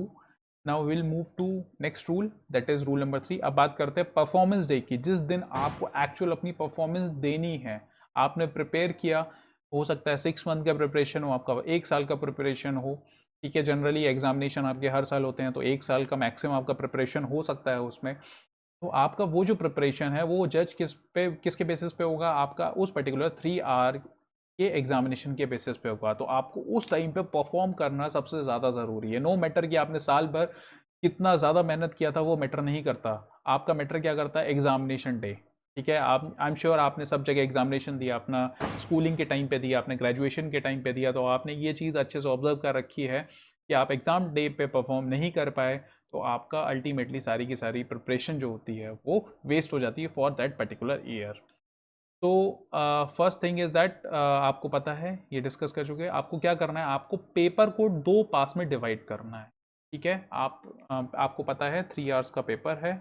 Now will move to next rule, that is rule number 3। अब बात करते हैं परफॉर्मेंस डे की। जिस दिन आपको एक्चुअल अपनी परफॉर्मेंस देनी है, आपने प्रिपेयर किया, हो सकता है 6 मंथ का प्रिपरेशन हो, आपका 1 साल का प्रिपरेशन हो। ठीक है? जनरली एग्जामिनेशन आपके हर साल होते हैं तो 1 साल का मैक्सिमम आपका प्रिपरेशन हो सकता है उसमें। तो आपका वो जो प्रिपरेशन है वो जज किसके बेसिस पे होगा? आपका उस पर्टिकुलर 3 आवर के एग्जामिनेशन के बेसिस पे होगा। तो आपको उस टाइम पे परफॉर्म करना सबसे ज़्यादा ज़रूरी है। नो मैटर कि आपने साल भर कितना ज़्यादा मेहनत किया था, वो मैटर नहीं करता। आपका मैटर क्या करता है? Examination day. ठीक है? आप, आई एम श्योर आपने सब जगह एग्जामिनेशन दिया, अपना स्कूलिंग के टाइम पे दिया, आपने ग्रेजुएशन के टाइम पे दिया, तो आपने ये चीज़ अच्छे से ऑब्जर्व कर रखी है कि आप एग्ज़ाम डे पे परफॉर्म नहीं कर पाए तो आपका अल्टीमेटली सारी की सारी प्रिपरेशन जो होती है वो वेस्ट हो जाती है फॉर दैट पर्टिकुलर ईयर। तो फर्स्ट थिंग इज दैट आपको पता है, ये डिस्कस कर चुके हैं, आपको क्या करना है? आपको पेपर को 2 पास में डिवाइड करना है। ठीक है? आपको पता है 3 आवर्स का पेपर है।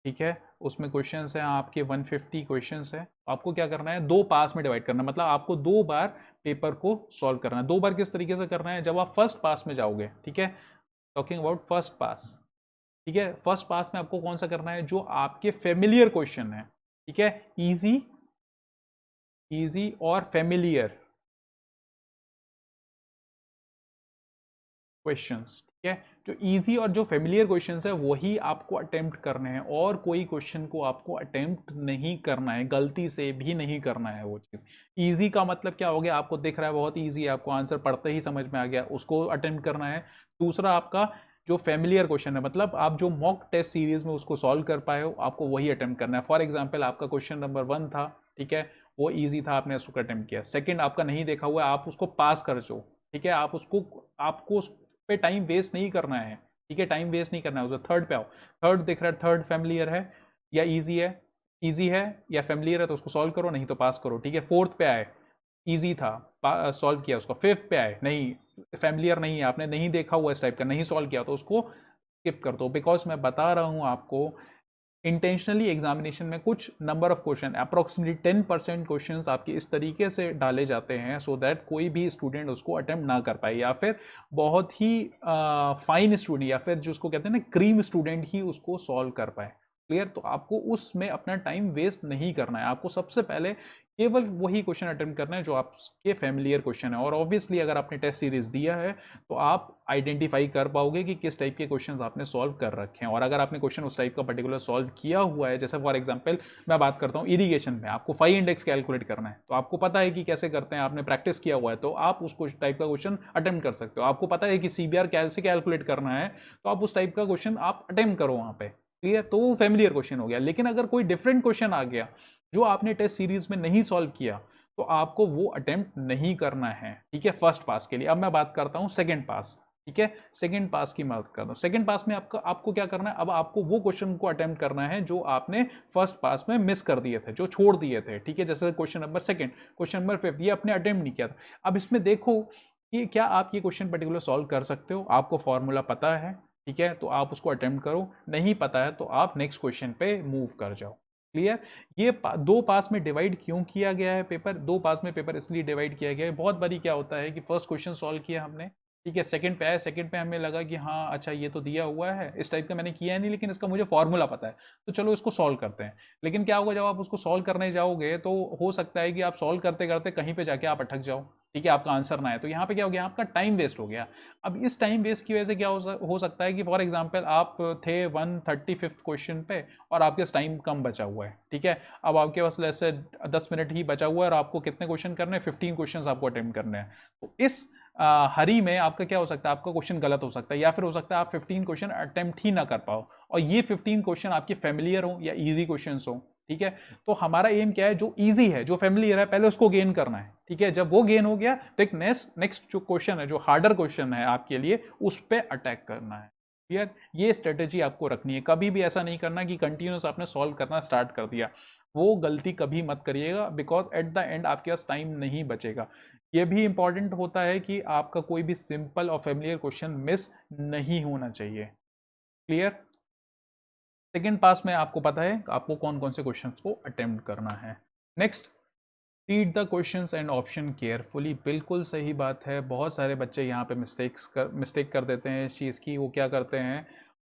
ठीक है? उसमें क्वेश्चंस हैं आपके 150 क्वेश्चंस है। आपको क्या करना है? 2 पास में डिवाइड करना है। मतलब आपको 2 बार पेपर को सॉल्व करना है। 2 बार किस तरीके से करना है? जब आप फर्स्ट पास में जाओगे, ठीक है, टॉकिंग अबाउट फर्स्ट पास, ठीक है, फर्स्ट पास में आपको कौन सा करना है? जो आपके फेमिलियर क्वेश्चन है। ठीक है? इजी और फेमिलियर, क्वेश्चंस, ठीक है। जो इजी और जो फेमिलियर क्वेश्चंस है वही आपको अटेम्प्ट करने हैं, और कोई क्वेश्चन को आपको अटेम्प्ट नहीं करना है, गलती से भी नहीं करना है वो चीज़। इजी का मतलब क्या हो गया, आपको दिख रहा है बहुत इजी है, आपको आंसर पढ़ते ही समझ में आ गया, उसको अटेम्प्ट करना है। दूसरा आपका जो फेमिलियर क्वेश्चन है, मतलब आप जो मॉक टेस्ट सीरीज में उसको सॉल्व कर पाए हो, आपको वही अटेम्प्ट करना है। फॉर एग्जाम्पल आपका क्वेश्चन नंबर 1 था, ठीक है, वो ईजी था, आपने उसको अटेम्प्ट किया। सेकंड आपका नहीं देखा हुआ है, आप उसको पास कर जो, ठीक है, आपको उस पे टाइम वेस्ट नहीं करना है, ठीक है, टाइम वेस्ट नहीं करना है। उसको थर्ड पे आओ, थर्ड दिख रहा है, थर्ड फेमिलियर है या इजी है, इजी है या फेमिलियर है तो उसको सॉल्व करो, नहीं तो पास करो, ठीक है। फोर्थ पे आए, इजी था, सॉल्व किया उसको। फिफ्थ पे आए, नहीं फैमिलियर नहीं है, आपने नहीं देखा हुआ इस टाइप का, नहीं सॉल्व किया, तो उसको स्किप कर दो। बिकॉज मैं बता रहा हूं आपको, इंटेंशनली एग्जामिनेशन में कुछ number of question, approximately 10% question आपके इस तरीके से डाले जाते हैं सो दैट कोई भी स्टूडेंट उसको अटेम्प्ट ना कर पाए, या फिर बहुत ही फाइन स्टूडेंट या फिर जो उसको कहते हैं ना क्रीम स्टूडेंट ही उसको सॉल्व कर पाए। क्लियर? तो आपको उसमें अपना टाइम वेस्ट नहीं करना है, आपको सबसे पहले केवल वही क्वेश्चन अटेम्प्ट करना है जो आपके फैमिलियर क्वेश्चन है। और ऑब्वियसली अगर आपने टेस्ट सीरीज दिया है तो आप आइडेंटिफाई कर पाओगे कि किस टाइप के क्वेश्चन आपने सॉल्व कर रखे हैं। और अगर आपने क्वेश्चन उस टाइप का पर्टिकुलर सॉल्व किया हुआ है, जैसे फॉर एग्जांपल मैं बात करता हूँ इरिगेशन में, आपको 5 इंडेक्स कैलकुलेट करना है, तो आपको पता है कि कैसे करते हैं, आपने प्रैक्टिस किया हुआ है, तो आप उस टाइप का क्वेश्चन अटेम्प्ट कर सकते हो। आपको पता है कि सीबीआर कैसे कैलकुलेट करना है, तो आप उस टाइप का क्वेश्चन आप अटेम्प्ट करो वहां पे। क्लियर? तो वो फेमिलियर क्वेश्चन हो गया। लेकिन अगर कोई डिफरेंट क्वेश्चन आ गया जो आपने टेस्ट सीरीज में नहीं सॉल्व किया, तो आपको वो अटेम्प्ट नहीं करना है, ठीक है, फर्स्ट पास के लिए। अब मैं बात करता हूं सेकंड पास, ठीक है, सेकंड पास की बात करता हूं। सेकंड पास में आपको क्या करना है, अब आपको वो क्वेश्चन को अटेम्प्ट करना है जो आपने फर्स्ट पास में मिस कर दिए थे, जो छोड़ दिए थे, ठीक है, जैसे question number second, question number 5 ये आपने अटेम्प्ट नहीं किया था। अब इसमें देखो कि क्या आप ये क्वेश्चन पर्टिकुलर सॉल्व कर सकते हो, आपको फॉर्मूला पता है, ठीक है, तो आप उसको अटेम्प्ट करो, नहीं पता है तो आप नेक्स्ट क्वेश्चन पे मूव कर जाओ। क्लियर? ये दो पास में डिवाइड क्यों किया गया है पेपर, दो पास में पेपर इसलिए डिवाइड किया गया है, बहुत बारी क्या होता है कि फर्स्ट क्वेश्चन सॉल्व किया हमने, ठीक है, सेकंड पे आया, सेकंड पे हमें लगा कि हाँ अच्छा ये तो दिया हुआ है, इस टाइप का मैंने किया नहीं लेकिन इसका मुझे फॉर्मूला पता है, तो चलो इसको सॉल्व करते हैं। लेकिन क्या होगा, जब आप उसको सॉल्व करने जाओगे तो हो सकता है कि आप सॉल्व करते करते कहीं पे जाके आप अटक जाओ, ठीक है, आपका आंसर ना है, तो यहाँ पे क्या हो गया, आपका टाइम वेस्ट हो गया। अब इस टाइम वेस्ट की वजह से क्या हो सकता है कि फॉर एग्जाम्पल आप थे 135th क्वेश्चन पे और आपके पास टाइम कम बचा हुआ है, ठीक है, अब आपके पास ऐसे 10 मिनट ही बचा हुआ है और आपको कितने क्वेश्चन करने हैं, 15 क्वेश्चन आपको अटेम्प्ट करने हैं। तो इस हरी में आपका क्या हो सकता है, आपका क्वेश्चन गलत हो सकता है, या फिर हो सकता है आप 15 क्वेश्चन अटेम्प्ट ही ना कर पाओ, और ये 15 क्वेश्चन आपके फेमिलियर हो या इजी क्वेश्चन हो, ठीक है। तो हमारा एम क्या है, जो इजी है, जो फेमिलियर है, पहले उसको गेन करना है, ठीक है, जब वो गेन हो गया तो नेक्स्ट जो क्वेश्चन है, जो हार्डर क्वेश्चन है आपके लिए, उस पर अटैक करना है। क्लियर? ये स्ट्रेटेजी आपको रखनी है, कभी भी ऐसा नहीं करना कि कंटिन्यूस आपने सॉल्व करना स्टार्ट कर दिया, वो गलती कभी मत करिएगा, बिकॉज एट द एंड आपके पास टाइम नहीं बचेगा। ये भी इंपॉर्टेंट होता है कि आपका कोई भी सिंपल और फेमिलियर क्वेश्चन मिस नहीं होना चाहिए। क्लियर? सेकेंड पास में आपको पता है आपको कौन कौन से क्वेश्चंस को अटेम्प्ट करना है। Next, read the questions and option carefully. बिल्कुल सही बात है, बहुत सारे बच्चे यहाँ पे मिस्टेक कर देते हैं इस चीज़ की। वो क्या करते हैं,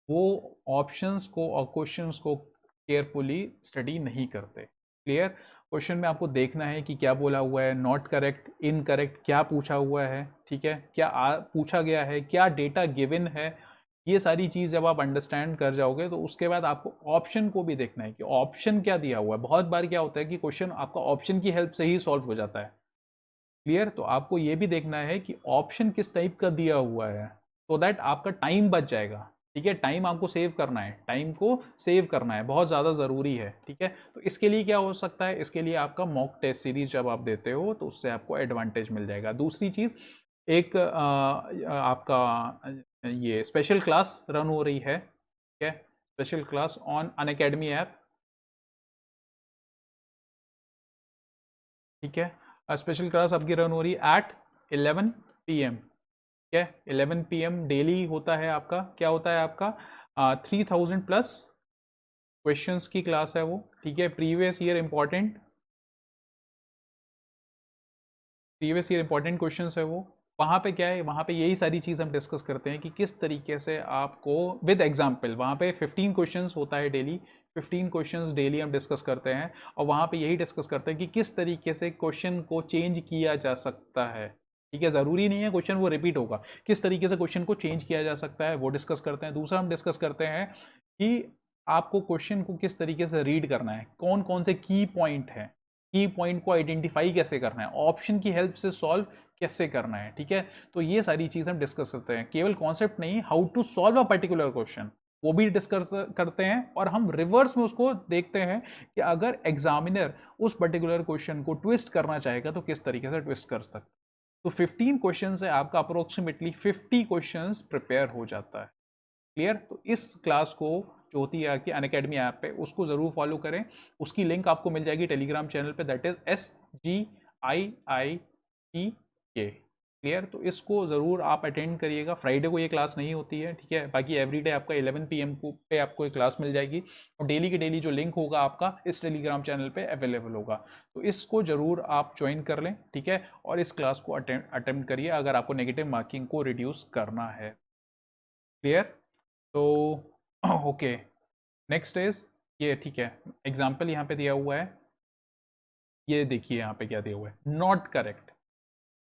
वो ऑप्शंस को और क्वेश्चंस को केयरफुली स्टडी नहीं करते। क्लियर? क्वेश्चन में आपको देखना है कि क्या बोला हुआ है, नॉट करेक्ट, इनकरेक्ट, क्या पूछा हुआ है, ठीक है, क्या पूछा गया है, क्या डेटा गिवन है। ये सारी चीज़ जब आप अंडरस्टैंड कर जाओगे तो उसके बाद आपको ऑप्शन को भी देखना है कि ऑप्शन क्या दिया हुआ है। बहुत बार क्या होता है कि क्वेश्चन आपका ऑप्शन की हेल्प से ही सॉल्व हो जाता है। क्लियर? तो आपको ये भी देखना है कि ऑप्शन किस टाइप का दिया हुआ है, सो दैट आपका टाइम बच जाएगा। ठीक है, टाइम आपको सेव करना है, टाइम को सेव करना है, बहुत ज़्यादा ज़रूरी है। ठीक है, तो इसके लिए क्या हो सकता है, इसके लिए आपका मॉक टेस्ट सीरीज जब आप देते हो तो उससे आपको एडवांटेज मिल जाएगा। दूसरी चीज़, एक आपका ये स्पेशल क्लास रन हो रही है, ठीक है, special class on Unacademy app, ठीक है, स्पेशल क्लास आपकी रन हो रही है एट 11 PM, ठीक है, 11 PM डेली होता है आपका। क्या होता है आपका, 3000 प्लस क्वेश्चंस की क्लास है वो, ठीक है, प्रीवियस ईयर इंपॉर्टेंट क्वेश्चंस है वो। वहाँ पे क्या है, वहाँ पे यही सारी चीज़ हम डिस्कस करते हैं कि किस तरीके से आपको विद एग्जाम्पल, वहाँ पे 15 क्वेश्चंस होता है डेली, 15 क्वेश्चंस डेली हम डिस्कस करते हैं, और वहाँ पे यही डिस्कस करते हैं कि किस तरीके से क्वेश्चन को चेंज किया जा सकता है। ठीक है, ज़रूरी नहीं है क्वेश्चन वो रिपीट होगा, किस तरीके से क्वेश्चन को चेंज किया जा सकता है वो डिस्कस करते हैं। दूसरा हम डिस्कस करते हैं कि आपको क्वेश्चन को किस तरीके से रीड करना है, कौन कौन से की पॉइंट है, की पॉइंट को आइडेंटिफाई कैसे करना है, ऑप्शन की हेल्प से सॉल्व कैसे करना है। ठीक है, तो ये सारी चीज़ हम डिस्कस करते हैं, केवल कॉन्सेप्ट नहीं, how to solve a particular question वो भी डिस्कस करते हैं। और हम रिवर्स में उसको देखते हैं कि अगर एग्जामिनर उस पर्टिकुलर क्वेश्चन को ट्विस्ट करना चाहेगा तो किस तरीके से ट्विस्ट कर सकते। तो 15 क्वेश्चन से आपका अप्रोक्सीमेटली 50 क्वेश्चन प्रिपेयर हो जाता है। क्लियर? तो इस क्लास को जो होती है आपकी अनअकैडमी ऐप पे, उसको ज़रूर फॉलो करें। उसकी लिंक आपको मिल जाएगी टेलीग्राम चैनल पे, दैट इज SGIITK। क्लियर? तो इसको ज़रूर आप अटेंड करिएगा। फ्राइडे को ये क्लास नहीं होती है, ठीक है, बाकी एवरीडे आपका 11 PM को पे आपको ये क्लास मिल जाएगी और डेली के डेली जो लिंक होगा आपका इस टेलीग्राम चैनल पे अवेलेबल होगा। तो इसको ज़रूर आप ज्वाइन कर लें, ठीक है, और इस क्लास को अटेम्प्ट करिए अगर आपको नेगेटिव मार्किंग को रिड्यूस करना है। क्लियर? तो ओके, नेक्स्ट इज ये, ठीक है, एग्जाम्पल यहाँ पे दिया हुआ है, ये देखिए यहाँ पे क्या दिया हुआ है, नॉट करेक्ट।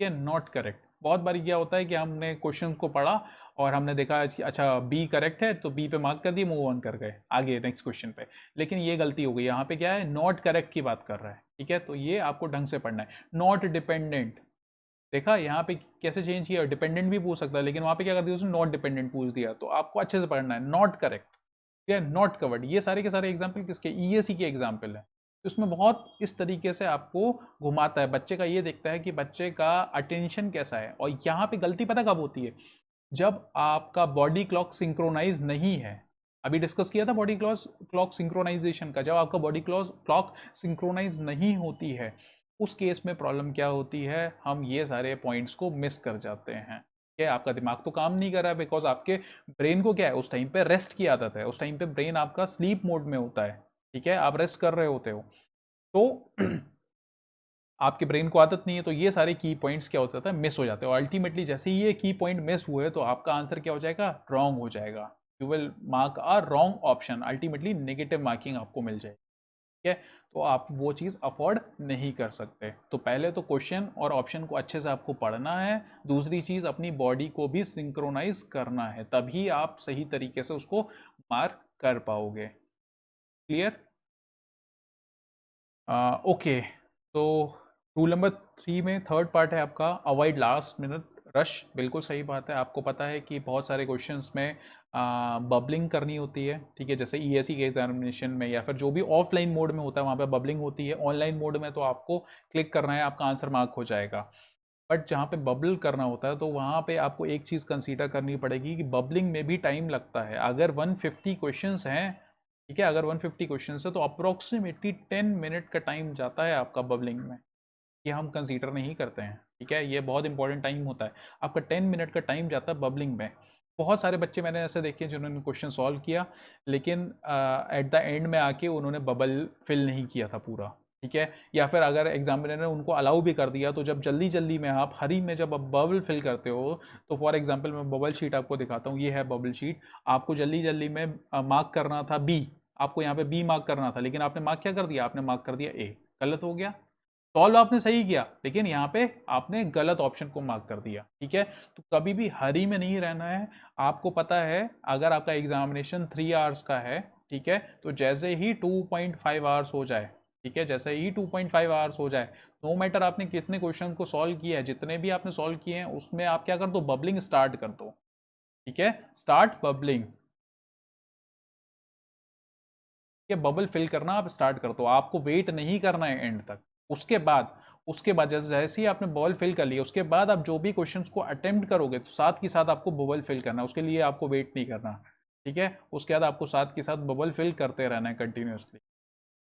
ये नॉट करेक्ट, बहुत बार क्या होता है कि हमने क्वेश्चन को पढ़ा और हमने देखा कि अच्छा बी करेक्ट है तो बी पे मार्क कर दिए, मूव ऑन कर गए आगे नेक्स्ट क्वेश्चन पे, लेकिन ये गलती हो गई। यहाँ पे क्या है, नॉट करेक्ट की बात कर रहा है, ठीक है, तो ये आपको ढंग से पढ़ना है। नॉट डिपेंडेंट, देखा यहाँ पे कैसे चेंज किया, डिपेंडेंट भी पूछ सकता है लेकिन वहाँ पे क्या कर दिया उसने, नॉट डिपेंडेंट पूछ दिया। तो आपको अच्छे से पढ़ना है, नॉट करेक्ट या नॉट कवर्ड। ये सारे के सारे एग्जाम्पल किसके, ईएससी के एग्जाम्पल है। तो इसमें बहुत इस तरीके से आपको घुमाता है, बच्चे का ये देखता है कि बच्चे का अटेंशन कैसा है। और यहाँ पे गलती पता कब होती है, जब आपका बॉडी क्लॉक सिंक्रोनाइज नहीं है। अभी डिस्कस किया था बॉडी क्लॉक सिंक्रोनाइजेशन का, जब आपका बॉडी क्लॉक सिंक्रोनाइज नहीं होती है उस केस में प्रॉब्लम क्या होती है, हम ये सारे पॉइंट्स को मिस कर जाते हैं। क्या आपका दिमाग तो काम नहीं कर रहा है, बिकॉज आपके ब्रेन को क्या है, उस टाइम पे रेस्ट की आदत है, उस टाइम पे ब्रेन आपका स्लीप मोड में होता है, ठीक है, आप रेस्ट कर रहे होते हो, तो आपके ब्रेन को आदत नहीं है, तो ये सारे की पॉइंट्स क्या होता है, मिस हो जाते हैं। और अल्टीमेटली जैसे ही ये की पॉइंट मिस हुए तो आपका आंसर क्या हो जाएगा, रॉन्ग हो जाएगा। You will mark a wrong option, ultimately negative marking आपको मिल जाएगी। ठीक है, तो आप वो चीज़ अफोर्ड नहीं कर सकते। तो पहले तो क्वेश्चन और ऑप्शन को अच्छे से आपको पढ़ना है, दूसरी चीज़ अपनी बॉडी को भी सिंक्रोनाइज करना है, तभी आप सही तरीके से उसको मार्क कर पाओगे। क्लियर? ओके, तो रूल नंबर 3 में थर्ड पार्ट है आपका, अवॉइड लास्ट मिनट रश। बिल्कुल सही बात है, आपको पता है कि बहुत सारे क्वेश्चंस में बबलिंग करनी होती है, ठीक है, जैसे ईएससी के एग्जामिनेशन में या फिर जो भी ऑफलाइन मोड में होता है वहाँ पे बबलिंग होती है। ऑनलाइन मोड में तो आपको क्लिक करना है, आपका आंसर मार्क हो जाएगा। बट जहाँ पे बबल करना होता है तो वहाँ पे आपको एक चीज़ कंसीडर करनी पड़ेगी कि बबलिंग में भी टाइम लगता है। अगर 150 क्वेश्चंस हैं, ठीक है, अगर 150 क्वेश्चंस है तो अप्रोक्सीमेटली 10 मिनट का टाइम जाता है आपका बबलिंग में, ये हम कंसीडर नहीं करते हैं, ठीक है, ये बहुत इंपॉर्टेंट टाइम होता है आपका, 10 मिनट का टाइम जाता है बबलिंग में। बहुत सारे बच्चे मैंने ऐसे देखे हैं जिन्होंने क्वेश्चन सॉल्व किया लेकिन एट द एंड में आके उन्होंने बबल फिल नहीं किया था पूरा, ठीक है, या फिर अगर एग्जामिनर ने उनको अलाउ भी कर दिया तो जब जल्दी जल्दी में आप हरी में जब आप बबल फिल करते हो, तो फॉर एग्जांपल मैं बबल शीट आपको दिखाता हूँ, ये है बबल शीट, आपको जल्दी जल्दी में मार्क करना था बी, आपको यहाँ पे बी मार्क करना था लेकिन आपने मार्क क्या कर दिया, आपने मार्क कर दिया ए, गलत हो गया। सॉल्व आपने सही किया लेकिन यहाँ पे आपने गलत ऑप्शन को मार्क कर दिया, ठीक है। तो कभी भी हरी में नहीं रहना है। आपको पता है अगर आपका एग्जामिनेशन 3 आवर्स का है, ठीक है, तो जैसे ही 2.5 आवर्स हो जाए, ठीक है, जैसे ही 2.5 आवर्स हो जाए, नो मैटर आपने कितने क्वेश्चन को सॉल्व किया है, जितने भी आपने सॉल्व किए हैं उसमें आप क्या कर दो, बबलिंग स्टार्ट कर दो, ठीक है, स्टार्ट बबलिंग, ये बबल फिल करना आप स्टार्ट कर दो, आपको वेट नहीं करना है एंड तक। उसके बाद जैसे जैसे ही आपने बबल फिल कर लिया उसके बाद आप जो भी क्वेश्चंस को अटेम्प्ट करोगे तो साथ के साथ आपको बबल फिल करना है, उसके लिए आपको वेट नहीं करना, ठीक है, उसके बाद आपको साथ के साथ बबल फिल करते रहना है कंटिन्यूसली।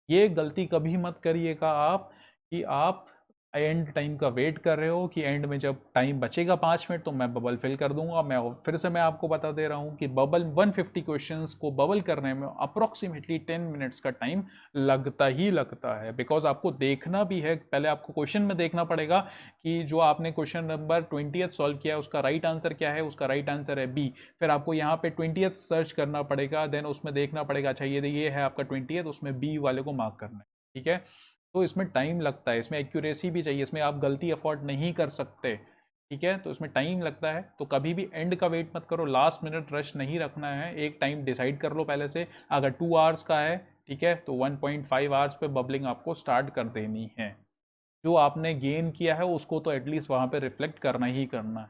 ये गलती कभी मत करिएगा आप कि आप एंड टाइम का वेट कर रहे हो कि एंड में जब टाइम बचेगा 5 मिनट तो मैं बबल फिल कर दूंगा। फिर से मैं आपको बता दे रहा हूँ कि बबल 150 क्वेश्चंस को बबल करने में अप्रोक्सीमेटली 10 मिनट्स का टाइम लगता ही लगता है, बिकॉज आपको देखना भी है, पहले आपको क्वेश्चन में देखना पड़ेगा कि जो आपने क्वेश्चन नंबर 20th सॉल्व किया है उसका राइट आंसर क्या है, उसका राइट आंसर है बी। फिर आपको यहाँ पे 20th सर्च करना पड़ेगा, देन उसमें देखना पड़ेगा अच्छा ये है आपका 20th, उसमें बी वाले को मार्क करना है, ठीक है। तो इसमें टाइम लगता है, इसमें एक्यूरेसी भी चाहिए, इसमें आप गलती अफोर्ड नहीं कर सकते। ठीक है, तो इसमें टाइम लगता है, तो कभी भी एंड का वेट मत करो, लास्ट मिनट रश नहीं रखना है, एक टाइम डिसाइड कर लो पहले से। अगर 2 आवर्स का है, ठीक है, तो 1.5 आवर्स पे बबलिंग आपको स्टार्ट कर देनी है। जो आपने गेन किया है उसको तो एटलीस्ट वहाँ पे रिफ्लेक्ट करना ही करना है।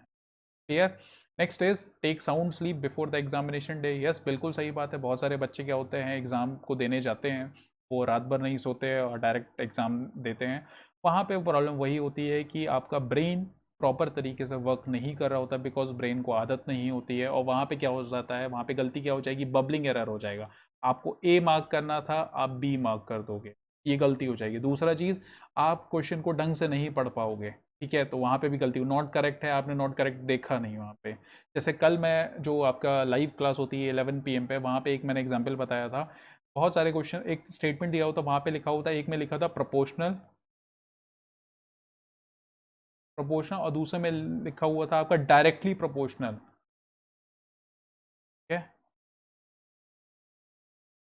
Clear. Next is take sound sleep before the examination day. Yes, बिल्कुल सही बात है। बहुत सारे बच्चे क्या होते हैं, एग्ज़ाम को देने जाते हैं, वो रात भर नहीं सोते और डायरेक्ट एग्ज़ाम देते हैं। वहाँ पे प्रॉब्लम वही होती है कि आपका ब्रेन प्रॉपर तरीके से वर्क नहीं कर रहा होता, बिकॉज ब्रेन को आदत नहीं होती है, और वहाँ पे क्या हो जाता है, वहाँ पे गलती क्या हो जाएगी, बबलिंग एरर हो जाएगा। आपको ए मार्क करना था, आप बी मार्क कर दोगे, ये गलती हो जाएगी। दूसरा चीज़, आप क्वेश्चन को ढंग से नहीं पढ़ पाओगे, ठीक है, तो वहाँ पे भी गलती हो, नॉट करेक्ट है, आपने नॉट करेक्ट देखा नहीं वहाँ पे। जैसे कल मैं, जो आपका लाइव क्लास होती है 11 PM पे, वहाँ पे एक मैंने एग्जांपल बताया था, बहुत सारे क्वेश्चन, एक स्टेटमेंट दिया होता, वहाँ पे लिखा होता, एक में लिखा था प्रोपोर्शनल, प्रोपोर्शनल, और दूसरे में लिखा हुआ था आपका डायरेक्टली प्रोपोर्शनल। ठीक है,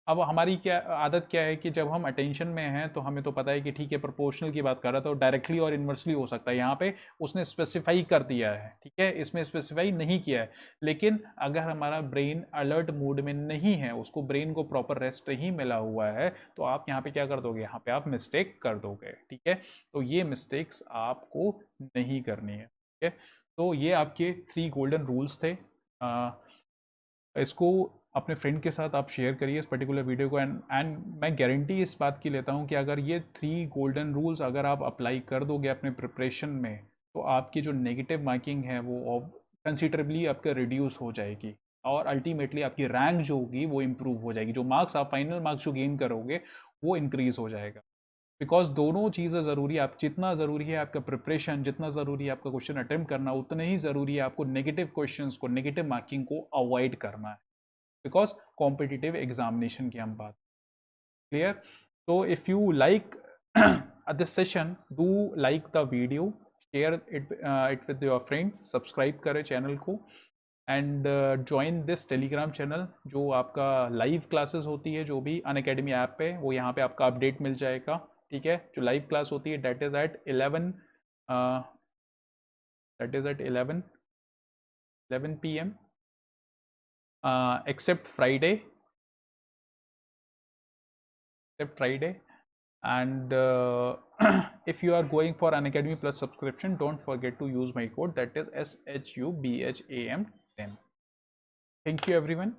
अब हमारी क्या आदत क्या है कि जब हम अटेंशन में हैं तो हमें तो पता है कि ठीक है प्रोपोर्शनल की बात कर रहा था, तो डायरेक्टली और इन्वर्सली हो सकता है। यहाँ पे उसने स्पेसिफाई कर दिया है, ठीक है, इसमें स्पेसिफाई नहीं किया है। लेकिन अगर हमारा ब्रेन अलर्ट मूड में नहीं है, उसको ब्रेन को प्रॉपर रेस्ट नहीं मिला हुआ है, तो आप यहाँ पे क्या कर दोगे, यहाँ पे आप मिस्टेक कर दोगे। ठीक है, तो ये मिस्टेक्स आपको नहीं करनी है। ठीक है, तो ये आपके 3 गोल्डन रूल्स थे। इसको अपने फ्रेंड के साथ आप शेयर करिए इस पर्टिकुलर वीडियो को, एंड मैं गारंटी इस बात की लेता हूँ कि अगर ये 3 गोल्डन रूल्स अगर आप अप्लाई कर दोगे अपने प्रिपरेशन में, तो आपकी जो नेगेटिव मार्किंग है वो कंसिडरेबली आपका रिड्यूस हो जाएगी, और अल्टीमेटली आपकी रैंक जो होगी वो इम्प्रूव हो जाएगी, जो मार्क्स आप फाइनल मार्क्स जो गेन करोगे वो इंक्रीज हो जाएगा। बिकॉज दोनों चीज़ें ज़रूरी है। आप जितना ज़रूरी है आपका प्रिपरेशन, जितना ज़रूरी है आपका क्वेश्चन अटेम्प्ट करना, उतना ही ज़रूरी है आपको नेगेटिव क्वेश्चंस को, नेगेटिव मार्किंग को अवॉइड करना है, बिकॉज कॉम्पिटिटिव एग्जामिनेशन की हम बात। क्लियर। तो if you like this session, do like the video, share it with your friend, subscribe करें चैनल को, and join this Telegram channel, जो आपका लाइव क्लासेस होती है जो भी अनअकैडमी ऐप पे, वो यहाँ पे आपका अपडेट मिल जाएगा। ठीक है, जो लाइव क्लास होती है date is at 11 PM except Friday, and if you are going for Unacademy Plus subscription, don't forget to use my code, that is SHUBHAM10. Thank you everyone.